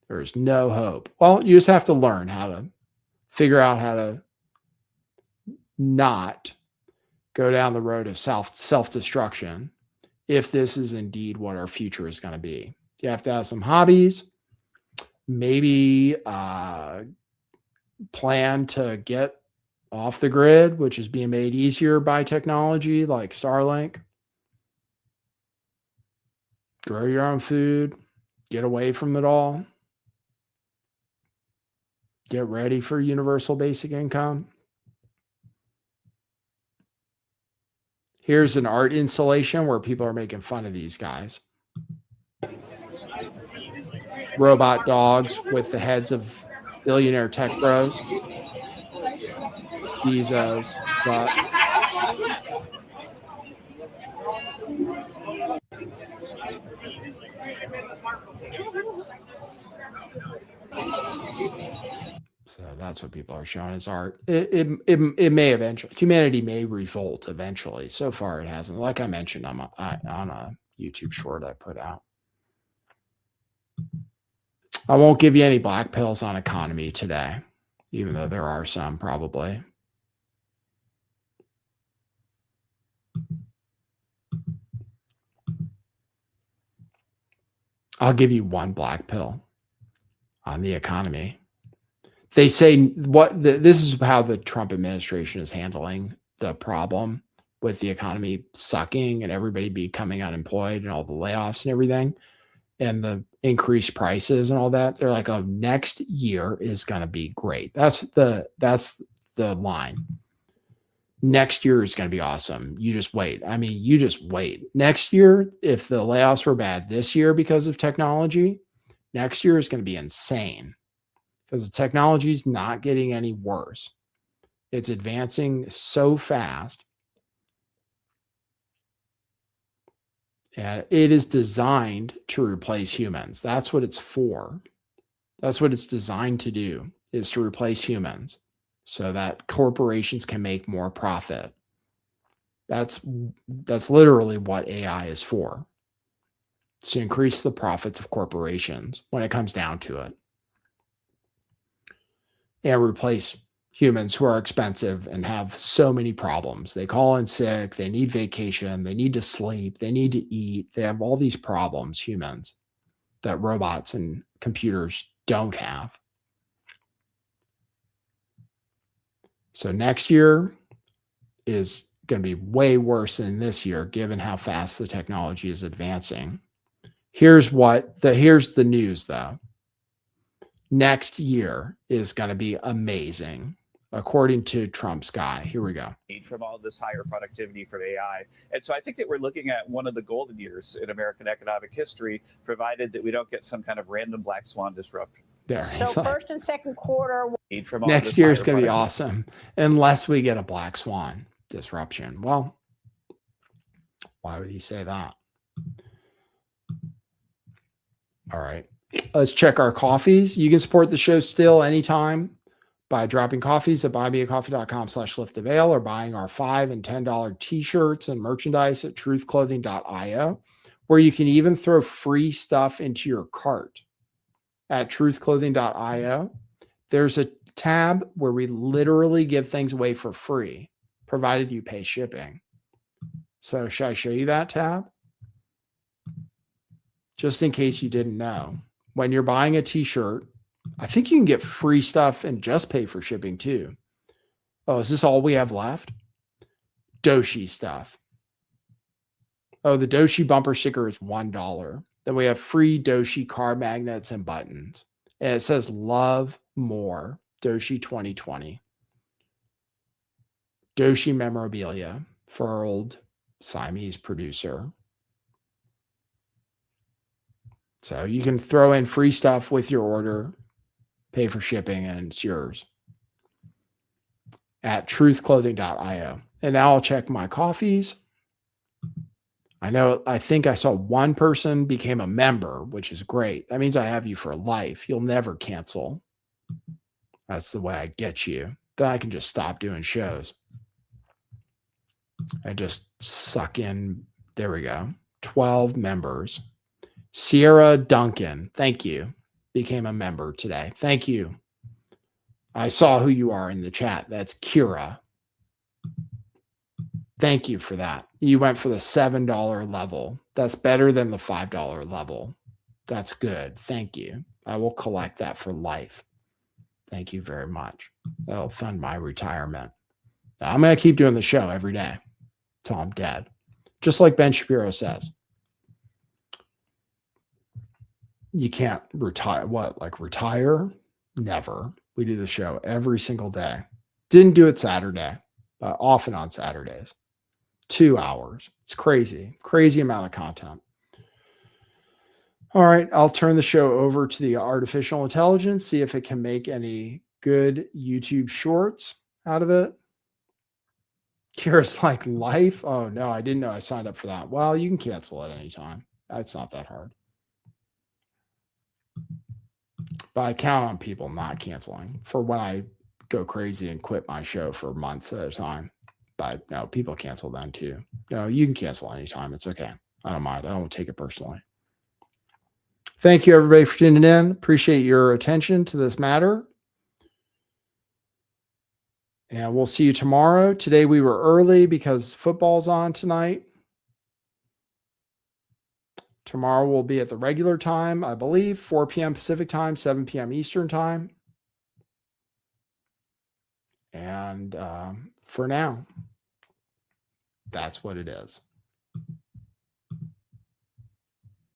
there's no hope. Well, you just have to learn how to figure out how to not go down the road of self-destruction if this is indeed what our future is going to be. You have to have some hobbies, maybe plan to get off the grid, which is being made easier by technology like Starlink. Grow your own food, get away from it all. Get ready for universal basic income. Here's an art installation where people are making fun of these guys. Robot dogs with the heads of billionaire tech bros. Bezos. But so that's what people are showing as art. It may eventually, humanity may revolt eventually. So far it hasn't. Like I mentioned on a YouTube short I put out. I won't give you any black pills on economy today, even though there are some probably. I'll give you one black pill on the economy. They say this is how the Trump administration is handling the problem with the economy sucking and everybody becoming unemployed and all the layoffs and everything and the increased prices and all that. They're like, oh, next year is going to be great. That's the line. Next year is going to be awesome. You just wait. I mean, you just wait. Next year, if the layoffs were bad this year because of technology, next year is going to be insane because the technology is not getting any worse. It's advancing so fast. And it is designed to replace humans. That's what it's for. That's what it's designed to do, is to replace humans so that corporations can make more profit. That's literally what AI is for. It's to increase the profits of corporations when it comes down to it. And replace humans who are expensive and have so many problems. They call in sick, they need vacation, they need to sleep, they need to eat. They have all these problems, humans, that robots and computers don't have. So next year is going to be way worse than this year, given how fast the technology is advancing. Here's the news though. Next year is going to be amazing, according to Trump's guy. Here we go. From all this higher productivity from AI. And so I think that we're looking at one of the golden years in American economic history, provided that we don't get some kind of random black swan disruption. There. So first and second quarter. From all Next this year is higher going to be productivity. awesome, unless we get a black swan disruption. Well, why would he say that? All right. Let's check our coffees. You can support the show still anytime by dropping coffees at buymeacoffee.com/lifttheveil or buying our $5 and $10 t-shirts and merchandise at truthclothing.io, where you can even throw free stuff into your cart. At truthclothing.io, there's a tab where we literally give things away for free, provided you pay shipping. So should I show you that tab? Just in case you didn't know. When you're buying a t-shirt, I think you can get free stuff and just pay for shipping too. Oh, is this all we have left? Doshi stuff. Oh, the Doshi bumper sticker is $1. Then we have free Doshi car magnets and buttons. And it says love more, Doshi 2020. Doshi memorabilia for our old Siamese producer. So you can throw in free stuff with your order, pay for shipping, and it's yours at truthclothing.io. And now I'll check my coffees. I think I saw one person became a member, which is great. That means I have you for life. You'll never cancel. That's the way I get you. Then I can just stop doing shows. I just suck in. There we go. 12 members. Sierra Duncan, thank you. Became a member today. Thank you. I saw who you are in the chat. That's Kira. Thank you for that. You went for the $7 level. That's better than the $5 level. That's good. Thank you. I will collect that for life. Thank you very much. That'll fund my retirement. I'm going to keep doing the show every day till I'm dead. Just like Ben Shapiro says. You can't retire. What? Like retire? Never. We do the show every single day. Didn't do it Saturday, but often on Saturdays. 2 hours. It's crazy. Crazy amount of content. All right. I'll turn the show over to the artificial intelligence, see if it can make any good YouTube shorts out of it. Kira's like, life? Oh, no, I didn't know I signed up for that. Well, you can cancel at any time. It's not that hard. But I count on people not canceling for when I go crazy and quit my show for months at a time. But no, people cancel then too. No, you can cancel anytime. It's okay. I don't mind. I don't take it personally. Thank you, everybody, for tuning in. Appreciate your attention to this matter. And we'll see you tomorrow. Today we were early because football's on tonight. Tomorrow we'll be at the regular time, I believe, 4 p.m. Pacific time, 7 p.m. Eastern time. And for now, that's what it is.